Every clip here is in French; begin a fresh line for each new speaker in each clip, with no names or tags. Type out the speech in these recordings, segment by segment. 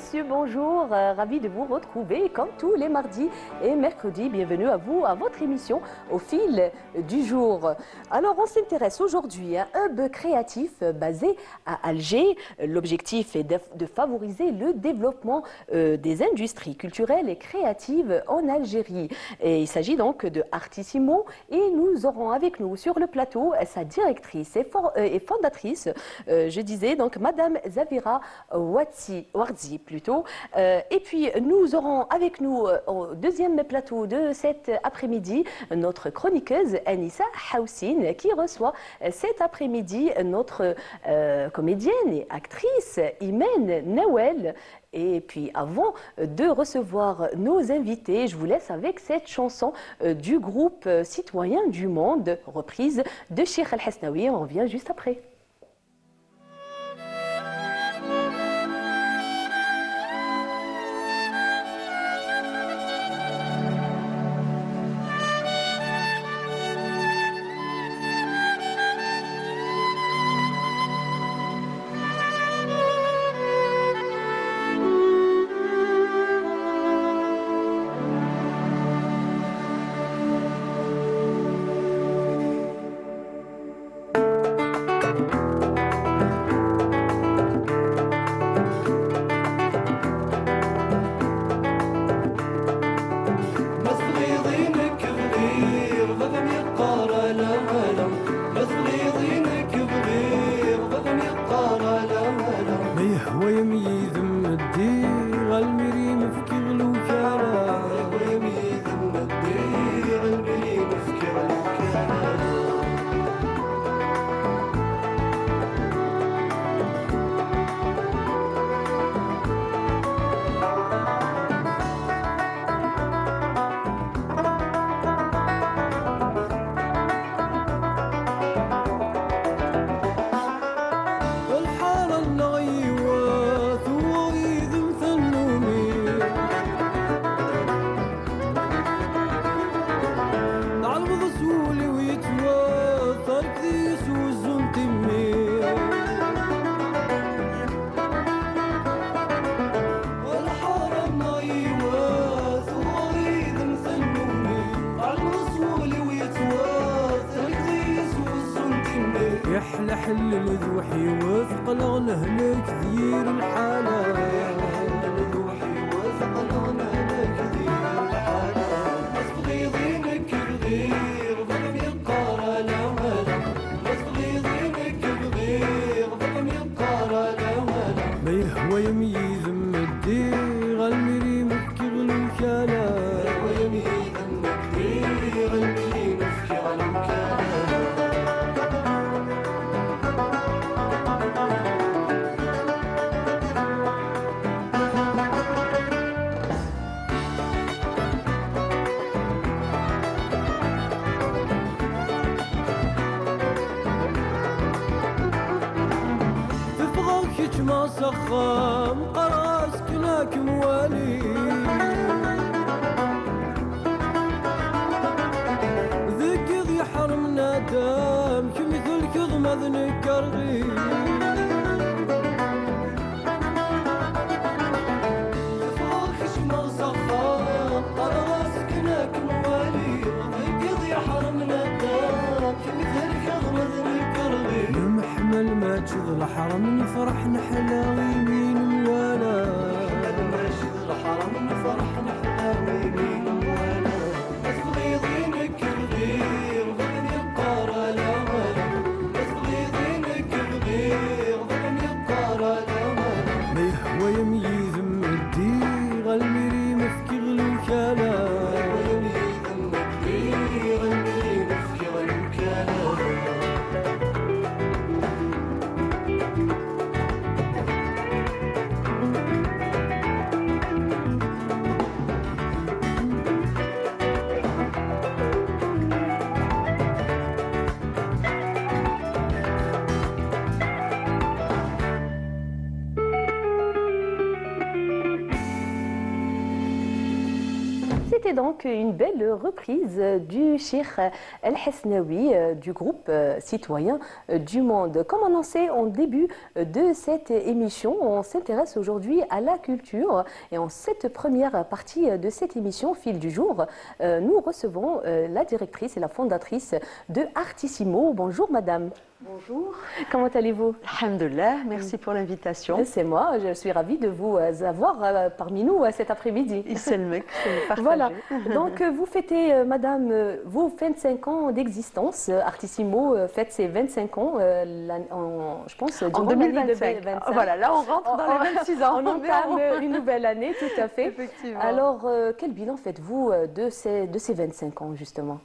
messieurs, bonjour. Ravi de vous retrouver comme tous les mardis et mercredis. Bienvenue à vous, à votre émission Au fil du jour. Alors, on s'intéresse aujourd'hui à un hub créatif basé à Alger. L'objectif est de favoriser le développement des industries culturelles et créatives en Algérie. Et il s'agit donc de Artissimo et nous aurons avec nous sur le plateau sa directrice et fondatrice, je disais donc Madame Zavira Warzi plutôt. Et puis nous aurons avec nous au deuxième plateau de cet après-midi notre chroniqueuse Anissa Houssine qui reçoit cet après-midi notre comédienne et actrice Imen Nawel. Et puis avant de recevoir nos invités, je vous laisse avec cette chanson du groupe Citoyens du Monde, reprise de Cheikh El Hasnaoui. On revient juste après. C'était donc une belle reprise du Cheikh El-Hesnaoui du groupe citoyen du Monde. Comme annoncé en début de cette émission, on s'intéresse aujourd'hui à la culture et en cette première partie de cette émission, Fil du jour, nous recevons la directrice et la fondatrice de Artissimo. Bonjour madame.
Bonjour.
Comment allez-vous?
Alhamdulillah, merci pour l'invitation.
C'est moi, je suis ravie de vous avoir parmi nous cet après-midi.
C'est le mec,
voilà, donc vous fêtez, madame, vos 25 ans d'existence. Artissimo fête ses 25 ans, je pense,
en 2025. Voilà, là on rentre dans les 26 ans.
On entame une nouvelle année, tout à fait.
Effectivement.
Alors, quel bilan faites-vous de ces 25 ans, justement?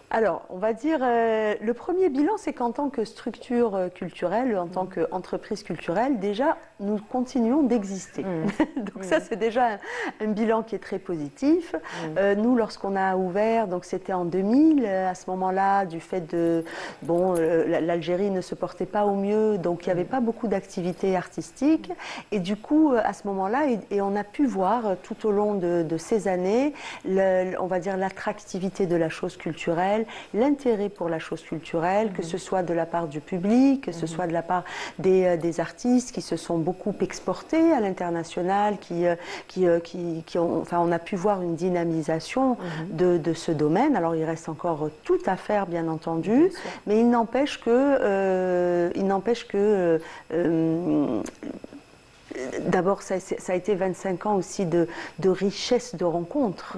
Alors, on va dire, le premier bilan, c'est qu'en tant que structure culturelle, en tant qu'entreprise culturelle, déjà, nous continuons d'exister. Donc ça, c'est déjà un bilan qui est très positif. Nous, lorsqu'on a ouvert, donc c'était en 2000, à ce moment-là, du fait de, bon, l'Algérie ne se portait pas au mieux, donc il n'y avait pas beaucoup d'activités artistiques. Et du coup, à ce moment-là, et on a pu voir tout au long de ces années, on va dire l'attractivité de la chose culturelle, l'intérêt pour la chose culturelle, que ce soit de la part du public, que ce soit de la part des artistes qui se sont beaucoup exportés à l'international, enfin, on a pu voir une dynamisation de ce domaine. Alors il reste encore tout à faire, bien entendu, mais il n'empêche que, d'abord, ça a été 25 ans aussi de richesse de rencontres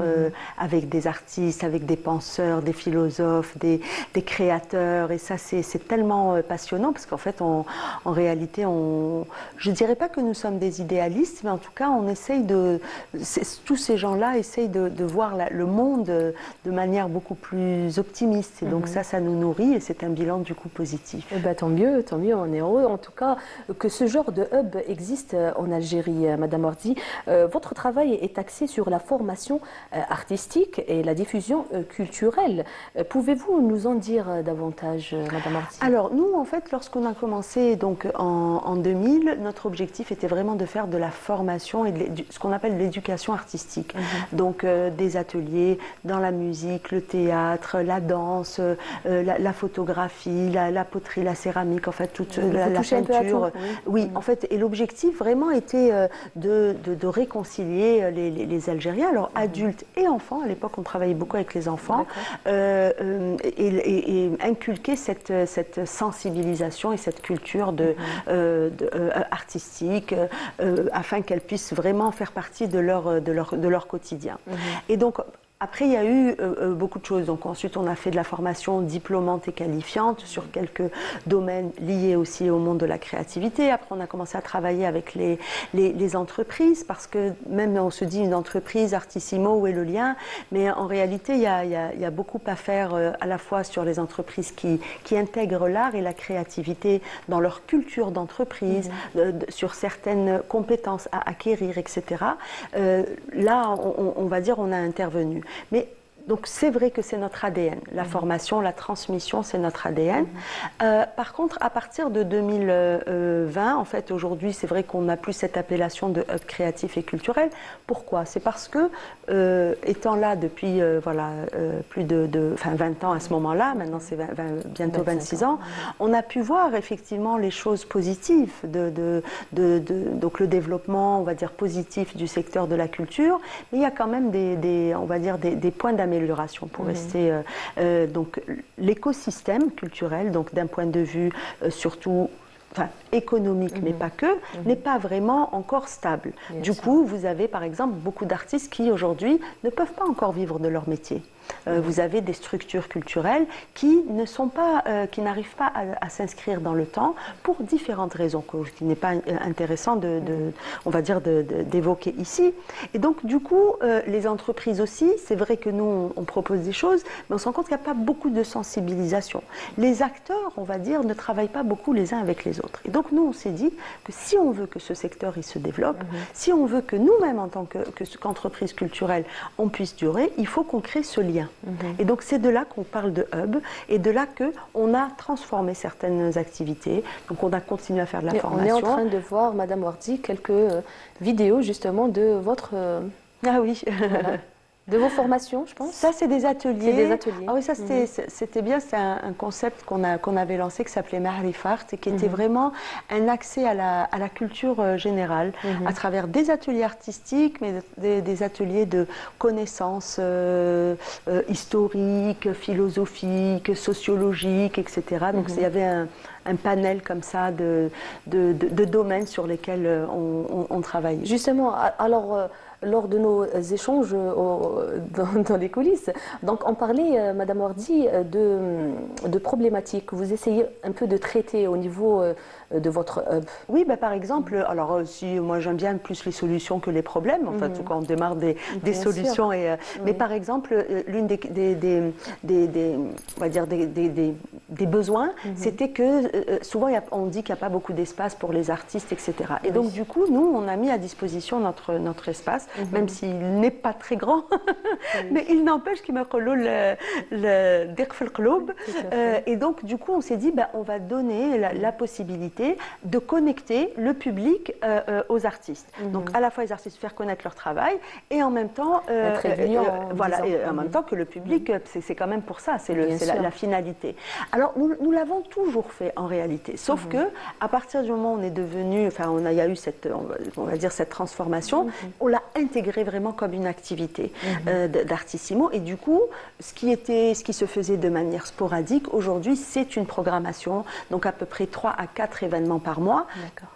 avec des artistes, avec des penseurs, des philosophes, des créateurs. Et ça, c'est tellement passionnant parce qu'en fait, en réalité, je ne dirais pas que nous sommes des idéalistes, mais en tout cas, on essaye tous ces gens-là essayent de voir le monde de manière beaucoup plus optimiste. Et donc ça nous nourrit et c'est un bilan du coup positif.
Eh ben, tant mieux, on est heureux en tout cas que ce genre de hub existe en Algérie, Madame Ordi. Votre travail est axé sur la formation artistique et la diffusion culturelle. Pouvez-vous nous en dire davantage, Madame Ordi?
Alors, nous, en fait, lorsqu'on a commencé donc, en 2000, notre objectif était vraiment de faire de la formation et ce qu'on appelle l'éducation artistique. Donc, des ateliers dans la musique, le théâtre, la danse, la photographie, la poterie, la céramique, en fait, toute la peinture. Oui, en fait, et l'objectif vraiment était de réconcilier les Algériens, alors adultes et enfants. À l'époque, on travaillait beaucoup avec les enfants, et inculquer cette sensibilisation et cette culture artistique afin qu'elles puissent vraiment faire partie de leur quotidien. Et donc, après, il y a eu beaucoup de choses. Donc ensuite, on a fait de la formation diplômante et qualifiante sur quelques domaines liés aussi au monde de la créativité. Après, on a commencé à travailler avec les entreprises parce que même on se dit une entreprise, Artissimo, où est le lien? Mais en réalité, il y a beaucoup à faire à la fois sur les entreprises qui intègrent l'art et la créativité dans leur culture d'entreprise, sur certaines compétences à acquérir, etc. Là, on va dire, on a intervenu. Mais donc c'est vrai que c'est notre ADN. La formation, la transmission, c'est notre ADN. Par contre, à partir de 2020, en fait, aujourd'hui, c'est vrai qu'on n'a plus cette appellation de hub créatif et culturel. Pourquoi? C'est parce que, étant là depuis plus de 20 ans à ce moment-là, maintenant c'est bientôt 26 ans, on a pu voir effectivement les choses positives, donc le développement, on va dire, positif du secteur de la culture, mais il y a quand même on va dire des points d'amélioration pour rester donc l'écosystème culturel, donc d'un point de vue surtout économique, mais pas que, n'est pas vraiment encore stable. Du coup, vous avez par exemple beaucoup d'artistes qui aujourd'hui ne peuvent pas encore vivre de leur métier. Vous avez des structures culturelles qui n'arrivent pas à s'inscrire dans le temps pour différentes raisons, qui n'est pas intéressant on va dire d'évoquer ici. Et donc du coup, les entreprises aussi, c'est vrai que nous on propose des choses, mais on se rend compte qu'il n'y a pas beaucoup de sensibilisation. Les acteurs, on va dire, ne travaillent pas beaucoup les uns avec les autres. Et donc nous on s'est dit que si on veut que ce secteur il se développe, si on veut que nous-mêmes en tant qu'entreprise culturelle on puisse durer, il faut qu'on crée ce lien. Et donc c'est de là qu'on parle de hub et de là qu'on a transformé certaines activités. Donc on a continué à faire de la formation.
On est en train de voir, Madame Ordi, quelques vidéos justement de votre...
Ah oui.
Voilà. De vos formations, je pense.
Ça, c'est des ateliers.
C'est des ateliers.
Ah oui, ça, c'était bien. C'est un concept qu'on avait lancé qui s'appelait Mahrifart et qui était vraiment un accès à la culture générale à travers des ateliers artistiques, mais des ateliers de connaissances historiques, philosophiques, sociologiques, etc. Donc, il y avait un panel comme ça de domaines sur lesquels on travaillait.
Justement, alors, lors de nos échanges dans les coulisses, donc on parlait, Madame Wardi, de problématiques que vous essayez un peu de traiter au niveau de votre hub.
Oui, bah, par exemple, alors si moi j'aime bien plus les solutions que les problèmes, en fait, quand on démarre des solutions. Mais par exemple, l'une on va dire des besoins, c'était que souvent on dit qu'il n'y a pas beaucoup d'espace pour les artistes, etc. Et donc du coup, nous, on a mis à disposition notre espace, même s'il n'est pas très grand, mais il n'empêche qu'il m'a le club. Et donc du coup, on s'est dit, on va donner la possibilité de connecter le public aux artistes. Donc à la fois les artistes faire connaître leur travail et en même temps voilà, et en même temps que le public, c'est quand même pour ça, c'est la finalité. Alors nous l'avons toujours fait en réalité, sauf que à partir du moment où on est devenu, enfin il y a eu cette, on va dire cette transformation, on l'a intégré vraiment comme une activité d'Artissimo, et du coup ce qui se faisait de manière sporadique, aujourd'hui c'est une programmation, donc à peu près 3 à 4 événements par mois,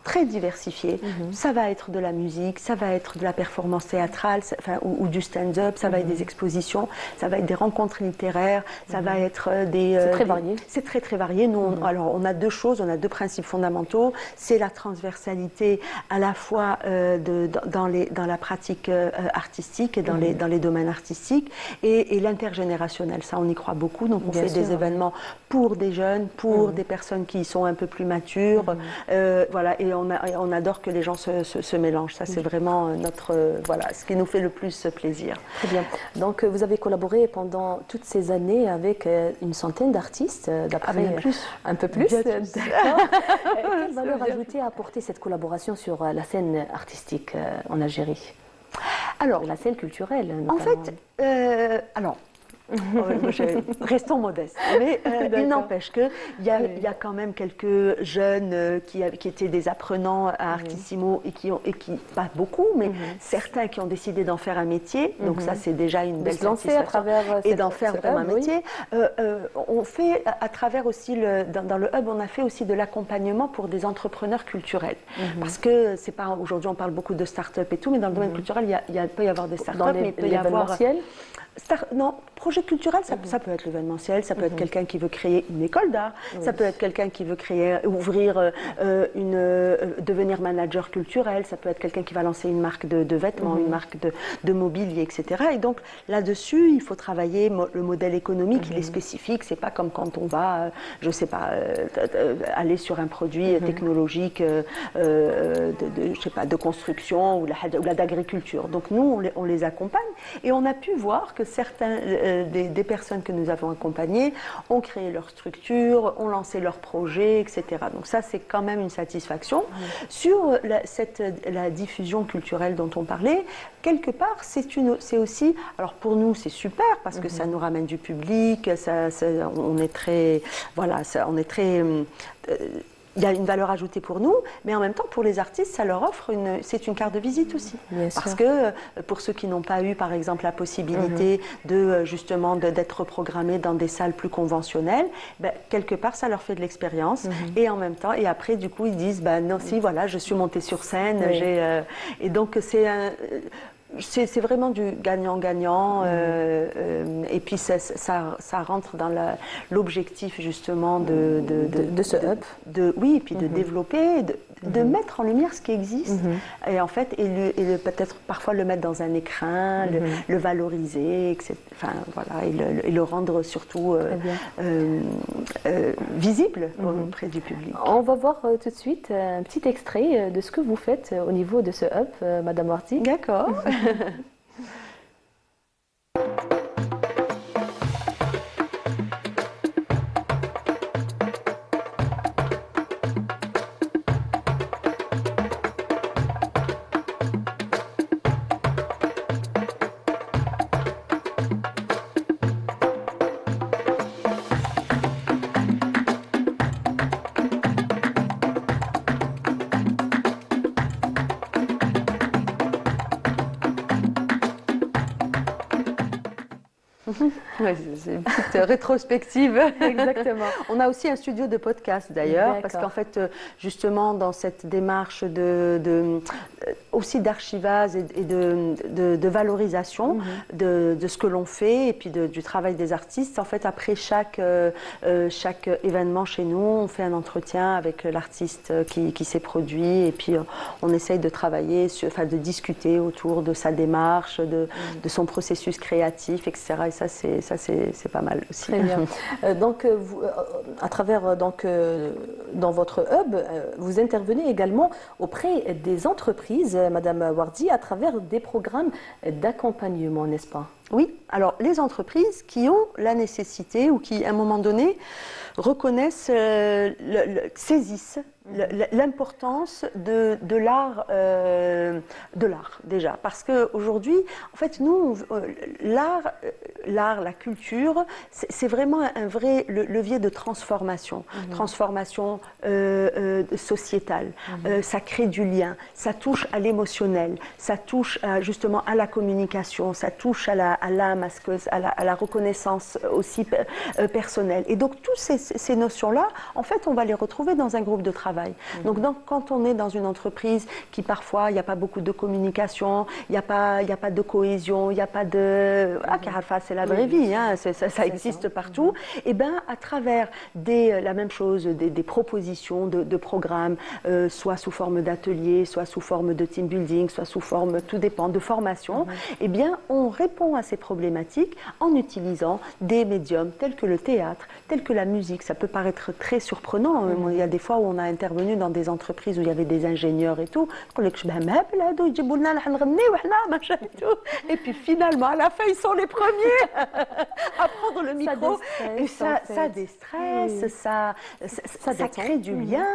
très diversifiés. Ça va être de la musique, ça va être de la performance théâtrale, ou du stand-up, ça va être des expositions, ça va être des rencontres littéraires, ça va être
c'est très varié.
C'est très très varié. Nous, alors on a deux choses, on a deux principes fondamentaux. C'est la transversalité à la fois dans la pratique artistique et dans les domaines artistiques, et l'intergénérationnel. Ça, on y croit beaucoup. Donc on fait des événements pour des jeunes, pour des personnes qui sont un peu plus matures. Voilà, et on adore que les gens se mélangent. Ça, c'est vraiment voilà, ce qui nous fait le plus plaisir.
Très bien. Donc, vous avez collaboré pendant toutes ces années avec une centaine d'artistes, d'après un peu plus. D'accord. Quelle valeur ajoutée a apporté cette collaboration sur la scène artistique en Algérie? Alors, la scène culturelle, notamment.
En fait, restons modestes. Mais il n'empêche qu'il y a quand même quelques jeunes qui étaient des apprenants à Artissimo et qui, pas beaucoup, mais certains qui ont décidé d'en faire un métier. Donc ça, c'est déjà une belle satisfaction.
À travers
et d'en faire vraiment un métier. On fait à travers aussi, dans le hub, on a fait aussi de l'accompagnement pour des entrepreneurs culturels. Parce que c'est pas, aujourd'hui, on parle beaucoup de start-up et tout, mais dans le domaine culturel, il peut y avoir des start-up, mais il peut y avoir... Non, projet culturel, ça peut être l'événementiel, ça peut être quelqu'un qui veut créer une école d'art, ça peut être quelqu'un qui veut ouvrir devenir manager culturel, ça peut être quelqu'un qui va lancer une marque de vêtements, une marque de mobilier, etc. Et donc là-dessus, il faut travailler le modèle économique, il est spécifique, c'est pas comme quand on va, je sais pas, aller sur un produit technologique, je sais pas, de construction ou d'agriculture. Donc nous, on les accompagne, et on a pu voir que certains des personnes que nous avons accompagnées ont créé leur structure, ont lancé leurs projets, etc. Donc ça, c'est quand même une satisfaction. Sur la diffusion culturelle dont on parlait, quelque part, c'est aussi... Alors pour nous, c'est super parce que ça nous ramène du public, on est très... Voilà, on est très... il y a une valeur ajoutée pour nous, mais en même temps, pour les artistes, ça leur offre c'est une carte de visite aussi. Parce que pour ceux qui n'ont pas eu, par exemple, la possibilité justement d'être programmés dans des salles plus conventionnelles, quelque part, ça leur fait de l'expérience. Et en même temps, et après, du coup, ils disent, non, si, voilà, je suis montée sur scène. Et donc, c'est vraiment du gagnant-gagnant, et puis ça rentre dans l'objectif justement de
ce hub.
Oui, et puis de développer, de mettre en lumière ce qui existe, et en fait, et peut-être parfois le mettre dans un écrin, le valoriser, etc. Enfin, voilà, et le rendre surtout visible auprès du public.
On va voir tout de suite un petit extrait de ce que vous faites au niveau de ce hub, Madame Wardi.
D'accord. Ouais, c'est une petite rétrospective.
Exactement.
On a aussi un studio de podcast d'ailleurs, parce
D'accord.
qu'en fait, justement, dans cette démarche aussi d'archivage et de valorisation de ce que l'on fait et puis du travail des artistes, en fait, après chaque événement chez nous, on fait un entretien avec l'artiste qui s'est produit et puis on essaye de travailler, de discuter autour de sa démarche, de son processus créatif, etc. Et ça, c'est pas mal aussi.
Très bien. Donc, vous, à travers dans votre hub, vous intervenez également auprès des entreprises, Madame Wardi, à travers des programmes d'accompagnement, n'est-ce pas?
Oui, alors les entreprises qui ont la nécessité ou qui, à un moment donné, reconnaissent, saisissent l'importance de l'art déjà. Parce qu'aujourd'hui, en fait, nous, l'art, la culture, c'est vraiment un vrai levier de transformation, transformation sociétale. Ça crée du lien, ça touche à l'émotionnel, ça touche justement à la communication, ça touche à l'âme, à la reconnaissance aussi personnelle. Et donc, toutes ces notions-là, en fait, on va les retrouver dans un groupe de travail. Donc, quand on est dans une entreprise qui, parfois, il n'y a pas beaucoup de communication, il n'y a pas de cohésion, il n'y a pas de... Ah, Carafa, c'est la vraie vie, hein, ça existe partout. Et bien, à travers la même chose, des propositions de programmes, soit sous forme d'ateliers, soit sous forme de team building, soit sous forme, tout dépend, de formation, eh bien, on répond à ces problématiques en utilisant des médiums tels que le théâtre, tels que la musique. Ça peut paraître très surprenant. Il y a des fois où on a intervenu dans des entreprises où il y avait des ingénieurs et tout. Et puis finalement, à la fin, ils sont les premiers à prendre le micro. Et ça déstresse, ça crée du lien,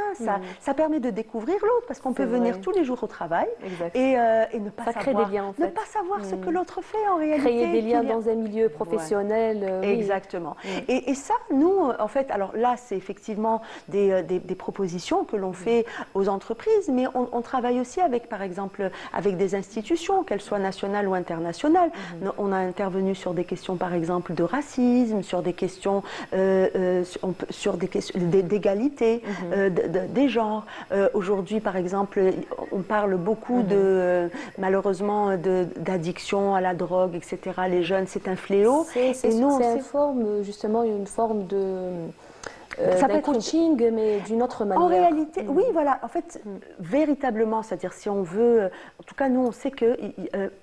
ça permet de découvrir l'autre parce qu'on peut venir tous les jours au travail et ne pas
crée
savoir,
des liens, en fait.
ne pas savoir ce que l'autre fait en réalité.
Créer des liens dans un milieu professionnel.
Exactement. Et ça, nous, en fait, alors là, c'est effectivement des propositions que l'on fait aux entreprises, mais on travaille aussi avec, par exemple, avec des institutions, qu'elles soient nationales ou internationales. On a intervenu sur des questions, par exemple, de racisme, sur des questions, d'égalité, des genres. Aujourd'hui, par exemple, on parle beaucoup malheureusement, d'addiction à la drogue, etc. Les jeunes, c'est un fléau.
C'est une forme, justement, une forme de...
ça
d'un
peut être
coaching, mais d'une autre manière.
En réalité, oui, voilà. En fait, véritablement, c'est-à-dire si on veut, en tout cas, nous, on sait que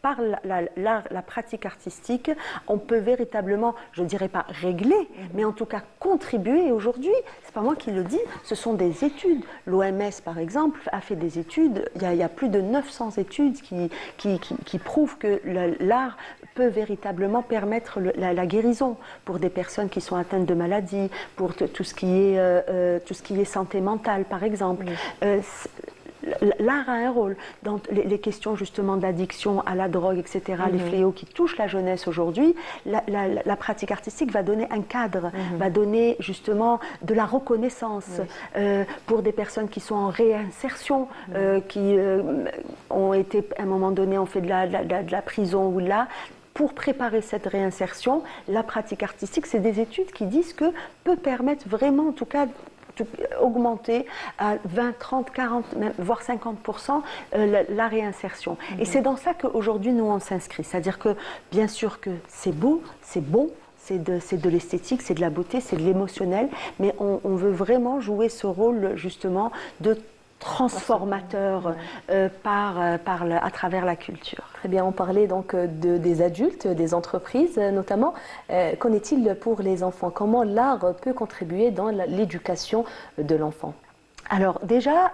par la pratique artistique, on peut véritablement, je ne dirais pas régler, mais en tout cas contribuer. Aujourd'hui, c'est pas moi qui le dis, ce sont des études. L'OMS, par exemple, a fait des études. Il y a plus de 900 études qui prouvent que l'art peut véritablement permettre la guérison pour des personnes qui sont atteintes de maladies, pour tout ce qui est santé mentale, par exemple. L'art a un rôle dans les questions justement d'addiction à la drogue, etc., les fléaux qui touchent la jeunesse aujourd'hui. La pratique artistique va donner un cadre, va donner justement de la reconnaissance pour des personnes qui sont en réinsertion, qui ont été, à un moment donné, ont fait de la prison ou là. Pour préparer cette réinsertion, la pratique artistique, c'est des études qui disent que peut permettre vraiment, en tout cas, augmenter à 20, 30, 40, même, voire 50% la réinsertion. Et c'est dans ça qu'aujourd'hui, nous, on s'inscrit. C'est-à-dire que, bien sûr que c'est beau, c'est bon, c'est de l'esthétique, c'est de la beauté, c'est de l'émotionnel, mais on veut vraiment jouer ce rôle, justement, de transformateur à travers la culture.
Très bien, on parlait donc des adultes, des entreprises notamment. Qu'en est-il pour les enfants? Comment l'art peut contribuer dans l'éducation de l'enfant?
Alors déjà,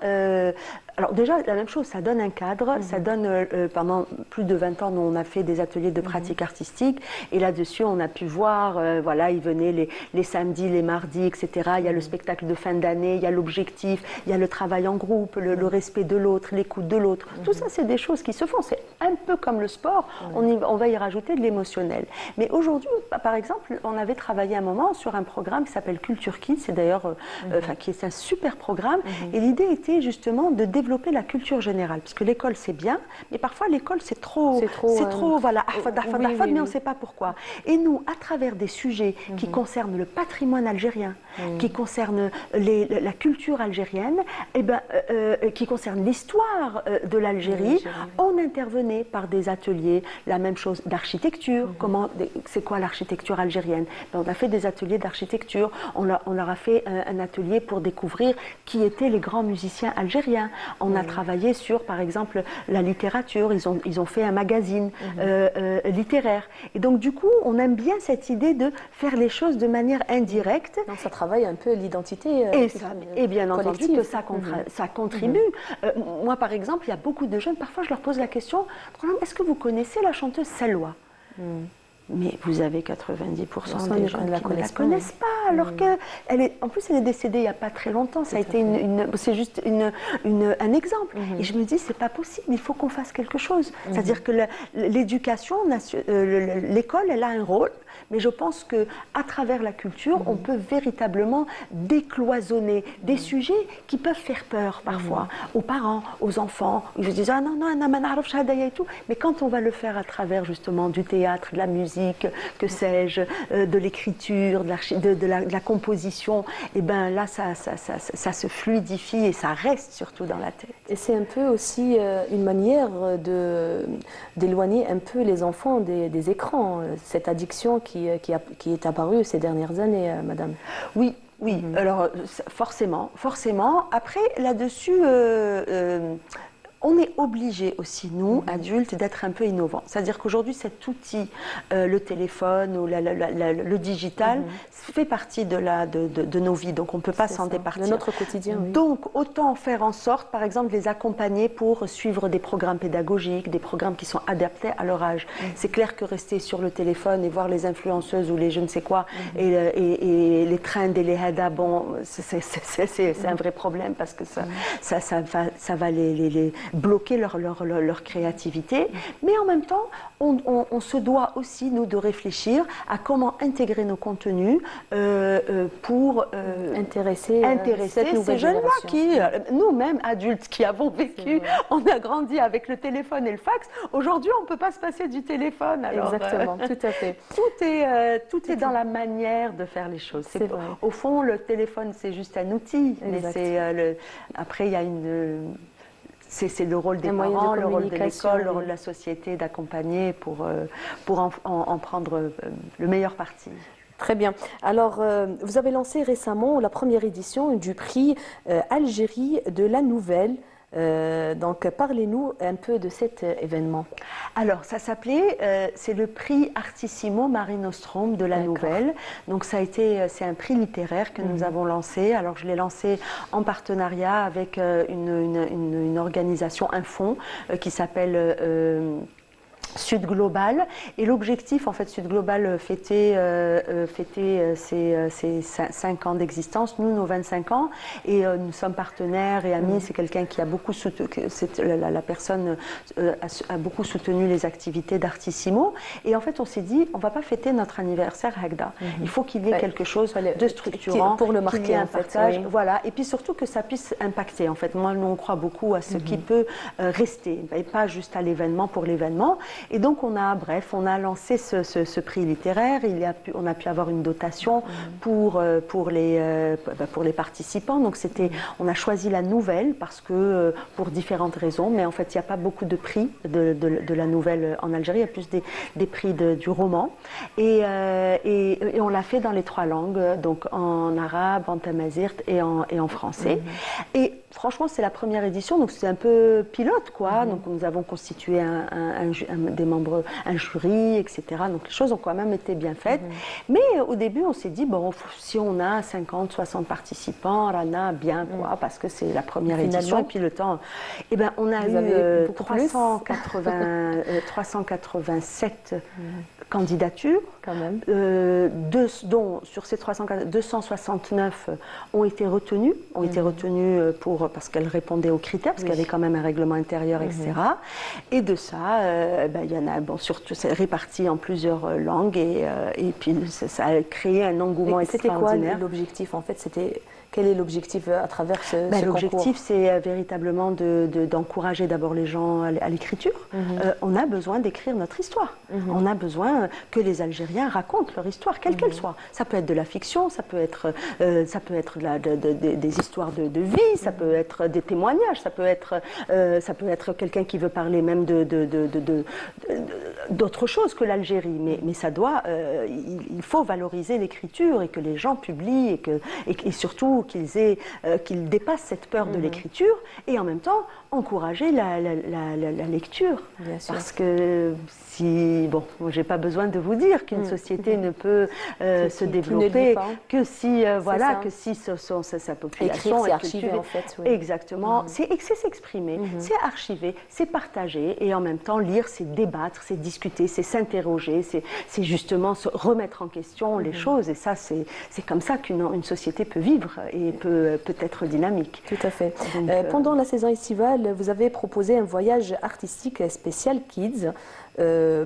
la même chose, ça donne un cadre, ça donne, pendant plus de 20 ans, nous, on a fait des ateliers de pratique artistique, et là-dessus, on a pu voir, voilà, ils venaient les samedis, les mardis, etc. Il y a le spectacle de fin d'année, il y a l'objectif, il y a le travail en groupe, le respect de l'autre, l'écoute de l'autre. Tout ça, c'est des choses qui se font. C'est un peu comme le sport, on va y rajouter de l'émotionnel. Mais aujourd'hui, par exemple, on avait travaillé un moment sur un programme qui s'appelle Culture Kids, c'est d'ailleurs, qui est un super programme, et l'idée était justement de développer développer la culture générale. Parce que l'école, c'est bien, mais parfois l'école, c'est trop, voilà, mais on ne sait pas pourquoi. Et nous, à travers des sujets qui concernent le patrimoine algérien, qui concernent la culture algérienne, qui concernent l'histoire de l'Algérie, on intervenait par des ateliers, la même chose d'architecture, c'est quoi l'architecture algérienne? On a fait des ateliers d'architecture, on leur a fait un atelier pour découvrir qui étaient les grands musiciens algériens. On a travaillé sur, par exemple, la littérature, ils ont fait un magazine littéraire. Et donc, du coup, on aime bien cette idée de faire les choses de manière indirecte.
Donc, ça travaille un peu l'identité
et bien entendu que ça contribue. Moi, par exemple, il y a beaucoup de jeunes, parfois je leur pose la question, est-ce que vous connaissez la chanteuse Selwa? Mais vous avez 90% des gens qui ne la connaissent pas, alors en plus elle est décédée il n'y a pas très longtemps. Ça a été c'est juste un exemple. Et je me dis, c'est pas possible, il faut qu'on fasse quelque chose. C'est-à-dire que l'éducation, l'école, elle a un rôle, mais je pense qu'à travers la culture, on peut véritablement décloisonner des sujets qui peuvent faire peur parfois aux parents, aux enfants. Ils se disent, ah non, et tout. Mais quand on va le faire à travers justement du théâtre, de la musique, que sais-je, de l'écriture, de la composition, et bien là, ça se fluidifie et ça reste surtout dans la tête.
Et c'est un peu aussi une manière d'éloigner un peu les enfants des écrans, cette addiction qui est apparue ces dernières années, madame.
Oui. Alors forcément. Après, là-dessus, on est obligé aussi, nous, adultes, d'être un peu innovants. C'est-à-dire qu'aujourd'hui, cet outil, le téléphone ou le digital, fait partie de nos vies. Donc, on ne peut pas s'en départir.
De notre quotidien, oui.
Donc, autant faire en sorte, par exemple, de les accompagner pour suivre des programmes pédagogiques, des programmes qui sont adaptés à leur âge. C'est clair que rester sur le téléphone et voir les influenceuses ou les je ne sais quoi, et les trends et les hada, bon, c'est un vrai problème parce que ça va les bloquer leur créativité, mais en même temps, on se doit aussi, nous, de réfléchir à comment intégrer nos contenus pour
intéresser
ces jeunes-là qui, nous-mêmes, adultes qui avons vécu, on a grandi avec le téléphone et le fax. Aujourd'hui, on ne peut pas se passer du téléphone. Alors,
exactement, tout à fait.
Tout est dans la manière de faire les choses. Au fond, le téléphone, c'est juste un outil, mais après, il y a c'est le rôle des parents, le rôle de l'école, le rôle de la société d'accompagner pour en prendre le meilleur parti.
Très bien. Alors, vous avez lancé récemment la première édition du prix Algérie de la Nouvelle. Donc, parlez-nous un peu de cet événement.
Alors, ça s'appelait, c'est le prix Artissimo Mare Nostrum de la Nouvelle. Donc, c'est un prix littéraire que nous avons lancé. Alors, je l'ai lancé en partenariat avec une organisation, un fonds qui s'appelle Sud Global, et l'objectif, en fait, Sud Global fêtait ses 5 ans d'existence, nous nos 25 ans, et nous sommes partenaires et amis. C'est quelqu'un qui a beaucoup soutenu, la personne a beaucoup soutenu les activités d'Artissimo, et en fait on s'est dit, on ne va pas fêter notre anniversaire Hagda, il faut qu'il y ait quelque chose de structurant,
pour le marquer,
un partage, voilà, et puis surtout que ça puisse impacter. En fait, moi, nous on croit beaucoup à ce qui peut rester, et pas juste à l'événement pour l'événement. Et donc, on a lancé ce prix littéraire. On a pu avoir une dotation pour les participants. Donc, on a choisi la nouvelle parce que, pour différentes raisons, mais en fait, il n'y a pas beaucoup de prix de la nouvelle en Algérie. Il y a plus des prix du roman. Et on l'a fait dans les 3 langues, donc en arabe, en tamazight et en français. Et franchement, c'est la première édition, donc c'est un peu pilote, quoi. Donc, nous avons constitué des membres, un jury, etc. Donc, les choses ont quand même été bien faites. Mais au début, on s'est dit, bon, si on a 50, 60 participants, Rana, bien, quoi, parce que c'est la première édition. Et puis le temps, eh ben, on a eu 387 candidatures,
quand même.
Dont sur ces 269 ont été retenues, parce qu'elles répondaient aux critères, parce qu'il y avait quand même un règlement intérieur, etc. Et de ça, il y en a, surtout, c'est réparti en plusieurs langues, et puis ça a créé un engouement extraordinaire.
C'était quoi l'objectif? En fait, c'était Quel est l'objectif à travers ce concours?
L'objectif, c'est véritablement d'encourager d'abord les gens à l'écriture. On a besoin d'écrire notre histoire. On a besoin que les Algériens racontent leur histoire, quelle qu'elle soit. Ça peut être de la fiction, ça peut être des histoires de vie, ça peut être des témoignages, ça peut être quelqu'un qui veut parler même d'autre chose que l'Algérie. Mais ça doit, il faut valoriser l'écriture et que les gens publient et surtout qu'ils dépassent cette peur de l'écriture et en même temps encourager la lecture.
Bien sûr.
Parce que j'ai pas besoin de vous dire qu'une société ne peut se développer que si sa population
écrire, c'est archiver en fait. Oui.
Exactement. C'est s'exprimer, c'est archiver, c'est partager et en même temps lire, c'est débattre, c'est discuter, c'est s'interroger, c'est justement se remettre en question les choses et ça c'est comme ça qu'une société peut vivre et peut être dynamique.
Tout à fait. Donc, pendant la saison estivale, vous avez proposé un voyage artistique spécial Kids.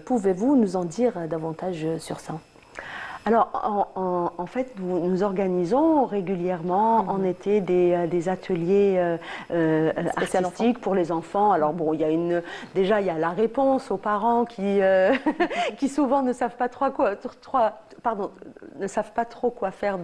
Pouvez-vous nous en dire davantage sur ça?
Alors, en fait, nous organisons régulièrement en été des ateliers artistiques pour les enfants. Alors bon, il y a la réponse aux parents qui souvent ne savent pas trop quoi faire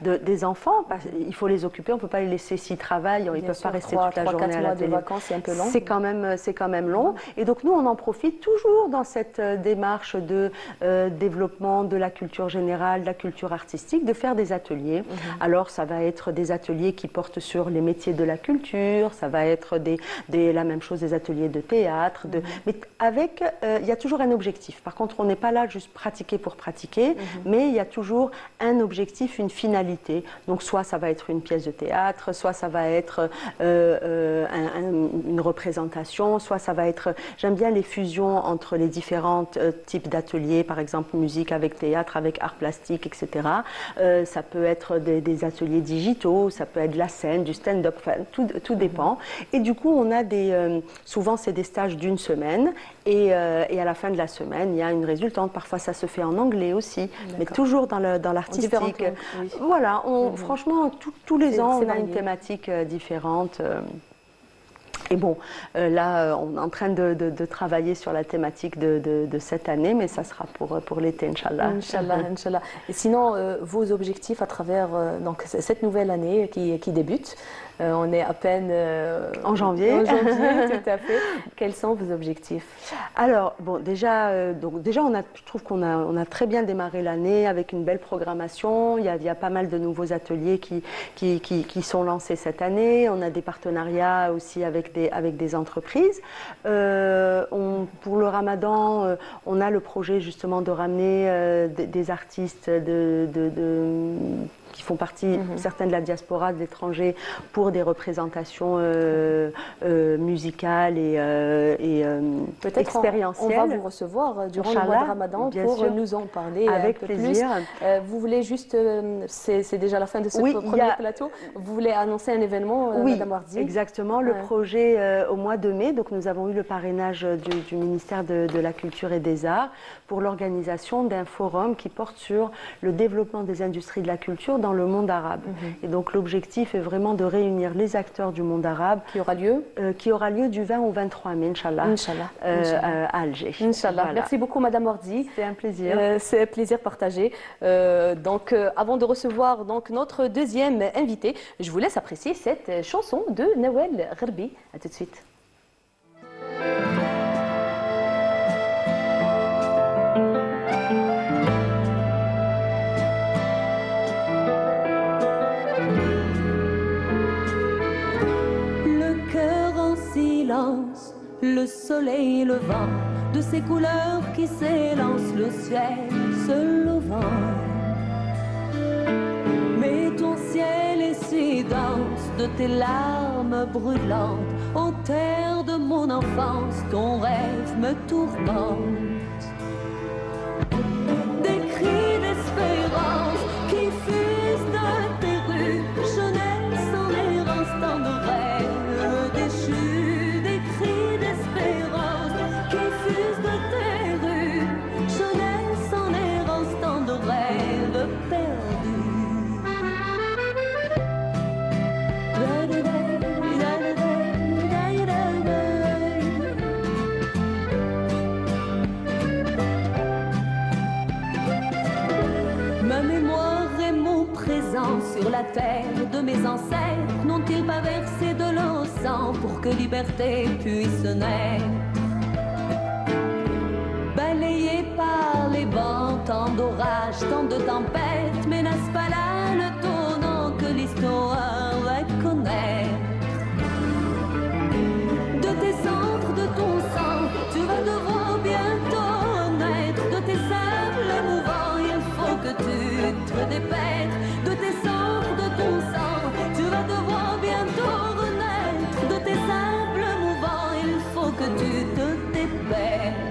des enfants. Il faut les occuper, on ne peut pas les laisser s'ils travaillent, ils ne peuvent pas rester toute la journée à la télé.
De vacances, c'est un peu long.
C'est quand même long. Et donc nous, on en profite toujours dans cette démarche de développement de la culture générale, de la culture artistique, de faire des ateliers. Alors ça va être des ateliers qui portent sur les métiers de la culture, ça va être la même chose des ateliers de théâtre, mais il y a toujours un objectif. Par contre, on n'est pas là juste pratiquer pour pratiquer, mais il y a toujours un objectif, une finalité. Donc soit ça va être une pièce de théâtre, soit ça va être une représentation, soit ça va être... J'aime bien les fusions entre les différents types d'ateliers, par exemple musique avec théâtre, avec art plastique, etc. Ça peut être des ateliers digitaux, ça peut être de la scène, du stand-up, enfin, tout dépend. Et du coup, on a souvent c'est des stages d'une semaine et à la fin de la semaine, il y a une résultante. Parfois, ça se fait en anglais aussi, mais toujours dans l'artistique.
Oui.
Voilà, franchement, tous les ans, on a une thématique différente. Et bon, là, on est en train de travailler sur la thématique de cette année, mais ça sera pour l'été, Inch'Allah.
Inch'Allah. Et sinon, vos objectifs à travers donc, cette nouvelle année qui débute, on est à peine
en janvier.
En janvier, tout à fait. Quels sont vos objectifs?
Alors, bon, déjà, je trouve qu'on a très bien démarré l'année avec une belle programmation. Il y a pas mal de nouveaux ateliers qui sont lancés cette année. On a des partenariats aussi avec des entreprises. Pour le Ramadan, on a le projet justement de ramener des artistes qui font partie, certains de la diaspora, de l'étranger, pour des représentations musicales et
peut-être
expérientielles.
On va vous recevoir durant le mois de Ramadan pour nous en parler
avec
un peu
plaisir.
Plus. Vous voulez juste, c'est déjà la fin de ce premier plateau, vous voulez annoncer un événement, Madame Wardi?
Exactement, le projet au mois de mai. Donc nous avons eu le parrainage du ministère de la Culture et des Arts pour l'organisation d'un forum qui porte sur le développement des industries de la culture dans le monde arabe. Et donc l'objectif est vraiment de réunir les acteurs du monde arabe.
Qui aura lieu
du 20 au 23 mai, Inch'Allah, à Alger.
Inch'Allah. Voilà. Merci beaucoup, Madame Wardi.
C'est un plaisir.
C'est un plaisir partagé. Avant de recevoir notre deuxième invité, je vous laisse apprécier cette chanson de Nawel Gharbi. À tout de suite.
Le soleil levant, de ses couleurs qui s'élancent, le ciel se levant. Mais ton ciel est si dense de tes larmes brûlantes, ô terre de mon enfance, ton rêve me tourmente. Des cris d'espérance qui fusent de tes rues, jeunesse en errance, tant de rêves déchus. ancêtres n'ont-ils pas versé de l'eau au sang pour que liberté puisse naître? Balayé par les vents, tant d'orages, tant de tempêtes, mais n'est-ce pas là le tournant que l'histoire va connaître? De tes cendres, de ton sang, tu vas devoir bientôt naître. De tes sables émouvants, il faut que tu te dépêches. De tes cendres, de ton sang, tu vas devoir bientôt renaître. De tes sables émouvants, il faut que tu te dépêches.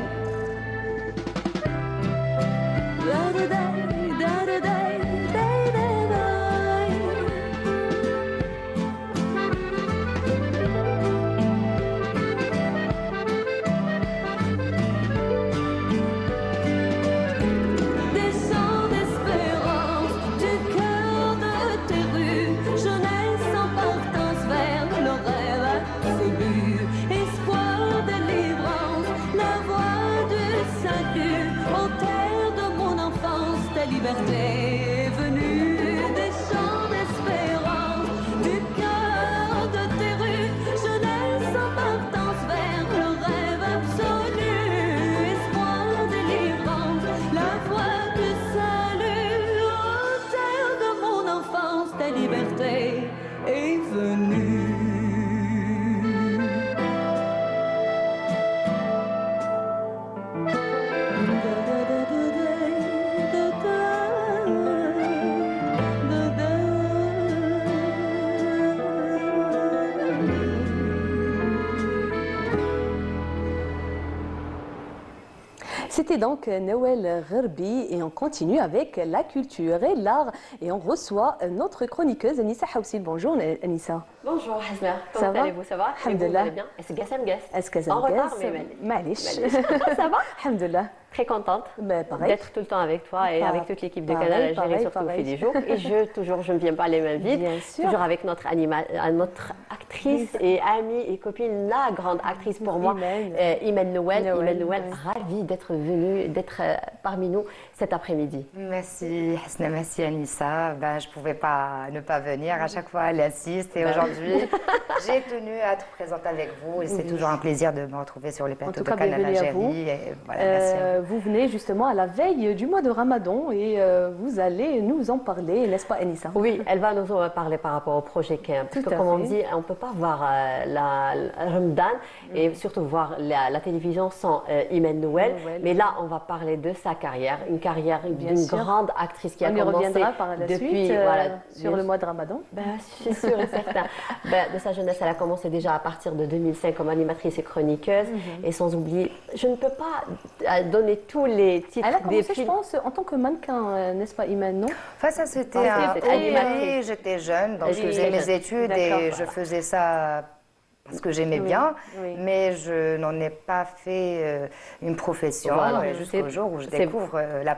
Liberté est venue des champs d'espérance, du cœur de tes rues, jeunesse en partance vers le rêve absolu, espoir, délivrance, la voie du salut, aux terres de mon enfance, ta liberté est venue.
C'était donc Nawel Gherbi et on continue avec la culture et l'art et on reçoit notre chroniqueuse Anissa Haoussil. Bonjour Anissa.
Bonjour Hasna, comment allez-vous? Ça va?
Alhamdulillah.
Vous allez bien? En retard, mais
Malish.
ça va?
Alhamdulillah.
Très contente d'être tout le temps avec toi et avec toute l'équipe de Canal Algérie, surtout au fil des jours. Et je ne viens pas les mains vides.
Bien sûr.
Toujours avec notre actrice et amie et copine, la grande actrice pour moi, Imen Nouel. Imen Nouel, ravie d'être venue, d'être parmi nous cet après-midi.
Merci Hasna, merci Anissa. Ben, je ne pouvais pas ne pas venir. À chaque fois, elle insiste. Et aujourd'hui, j'ai tenu à te présenter avec vous. Et c'est toujours un plaisir de me retrouver sur les plateaux de Canal Algérie. Et voilà, merci à vous.
Vous venez justement à la veille du mois de Ramadan et vous allez nous en parler, n'est-ce pas Anissa?
Oui, elle va nous en parler par rapport au projet Camp. Parce que comme on dit, on ne peut pas voir la Ramadan et surtout voir la télévision sans Imen Nouel. Mais là, on va parler de sa carrière, une carrière d'une grande actrice qui a commencé
on y reviendra par la
depuis,
suite sur le mois de Ramadan.
Ben, je suis sûre et certaine. De sa jeunesse, elle a commencé déjà à partir de 2005 comme animatrice et chroniqueuse. Et sans oublier, je ne peux pas donner tous les titres
elle a
des
commencé,
films.
je pense, en tant que mannequin, n'est-ce pas, Imen, non?
Enfin, ça, c'était
animatrice.
J'étais jeune, donc je
Elle
faisais
était
mes
jeune.
études et je faisais ça parce que j'aimais bien, mais je n'en ai pas fait une profession jusqu'au jour où je découvre ma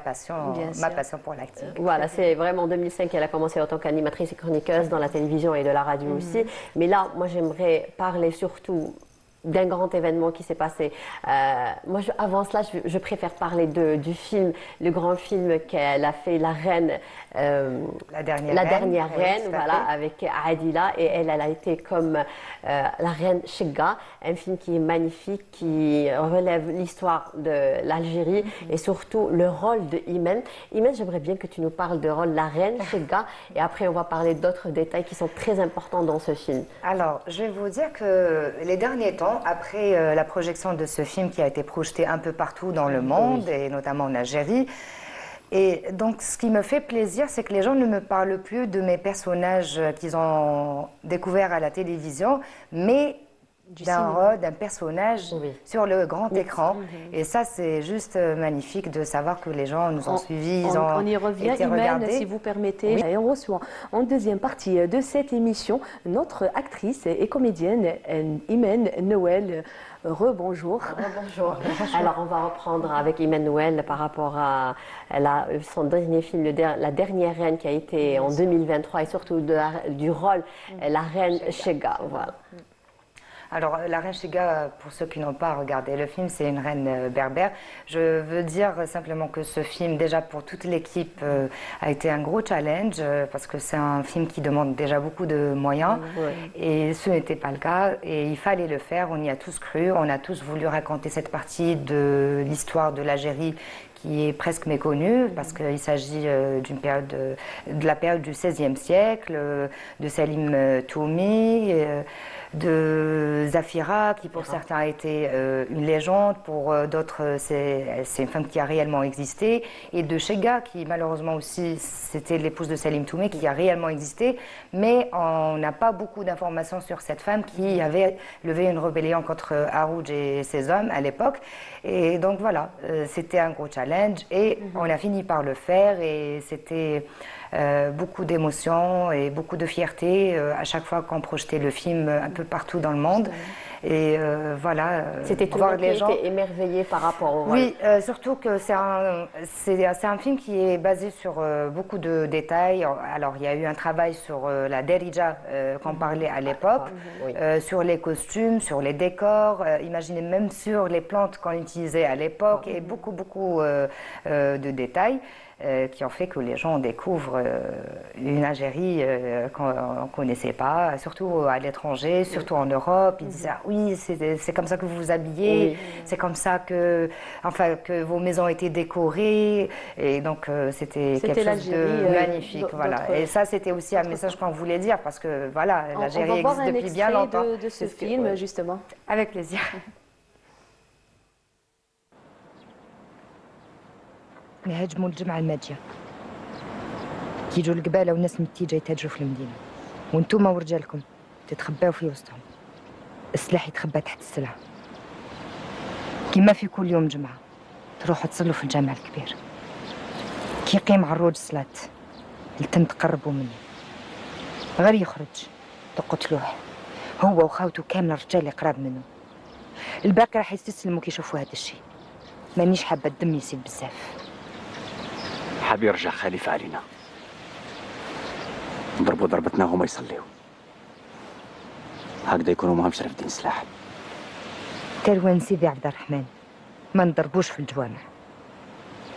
passion pour l'acting.
Voilà, c'est vraiment en 2005 qu'elle a commencé en tant qu'animatrice et chroniqueuse dans la télévision et de la radio aussi. Mais là, moi, j'aimerais parler surtout d'un grand événement qui s'est passé. Moi, avant cela, je préfère parler du film, le grand film qu'elle a fait, La Reine.
La dernière reine,
voilà, avec Adila. Et elle a été comme la reine Chega, un film qui est magnifique, qui relève l'histoire de l'Algérie et surtout le rôle de Imen. Imen, j'aimerais bien que tu nous parles du rôle de la reine Chega et après on va parler d'autres détails qui sont très importants dans ce film.
Alors, je vais vous dire que les derniers temps, après la projection de ce film qui a été projeté un peu partout dans le monde et notamment en Algérie, et donc, ce qui me fait plaisir, c'est que les gens ne me parlent plus de mes personnages qu'ils ont découverts à la télévision, mais d'un personnage sur le grand écran. Et ça, c'est juste magnifique de savoir que les gens nous ont suivis.
On y revient, Imen, si vous permettez. Et on reçoit en deuxième partie de cette émission notre actrice et comédienne Imen Nouel. Rebonjour.
Bonjour. Alors, on va reprendre avec Imen Nouel par rapport à son dernier film, La Dernière Reine, qui a été en 2023, et surtout du rôle La Reine Chega. Voilà.
Alors, la reine Chiga, pour ceux qui n'ont pas regardé le film, c'est une reine berbère. Je veux dire simplement que ce film, déjà pour toute l'équipe, a été un gros challenge parce que c'est un film qui demande déjà beaucoup de moyens et ce n'était pas le cas et il fallait le faire. On y a tous cru, on a tous voulu raconter cette partie de l'histoire de l'Algérie qui est presque méconnue parce qu'il s'agit d'une période de la période du XVIe siècle, de Salim Toumi, de Zafira, qui pour certains a été une légende, pour d'autres c'est une femme qui a réellement existé, et de Chega, qui malheureusement aussi c'était l'épouse de Salim Toumé, qui a réellement existé, mais on n'a pas beaucoup d'informations sur cette femme qui avait levé une rébellion contre Harouj et ses hommes à l'époque. Et donc voilà, c'était un gros challenge et on a fini par le faire et c'était beaucoup d'émotions et beaucoup de fierté à chaque fois qu'on projetait le film un peu partout dans le monde. Et voilà,
C'était tout le monde qui était émerveillé par rapport au rôle.
Oui, surtout que c'est un film qui est basé sur beaucoup de détails. Alors, il y a eu un travail sur la derija qu'on parlait à l'époque, sur les costumes, sur les décors, imaginez même sur les plantes qu'on utilisait à l'époque, et beaucoup de détails. Qui ont fait que les gens découvrent une Algérie qu'on ne connaissait pas, surtout à l'étranger, surtout en Europe. Ils disaient ah, oui, c'est comme ça que vous vous habillez, c'est comme ça que vos maisons étaient décorées. Et donc c'était quelque chose de magnifique. Voilà. Et ça, c'était aussi un message qu'on voulait dire parce que voilà, l'Algérie existe depuis bien longtemps.
On va voir un extrait de ce film, justement.
Avec plaisir. نهاجموا الجمعة الماضية كيجوا القبالة وناس متيجة يتاجروا في المدينة وانتوما ورجالكم تتخباو في وسطهم السلاح يتخبى تحت السلعة كيما في كل يوم جمعة تروحوا تصلوا في الجامع الكبير كي يقيم عروج الصلاة لتم تقربوا منه غير يخرج تقتلوه هو وخاوته كامل الرجال قراب منه الباقي راح يستسلموا كي يشوفوا هذا الشيء مانيش حابة الدم يسيل بزاف
حاب يرجع خليفة علينا نضربوا ضربتنا وهما يصليوا هكذا يكونوا ماهمش رافدين سلاح
تروان سيدي عبد الرحمن ما نضربوش في الجوامع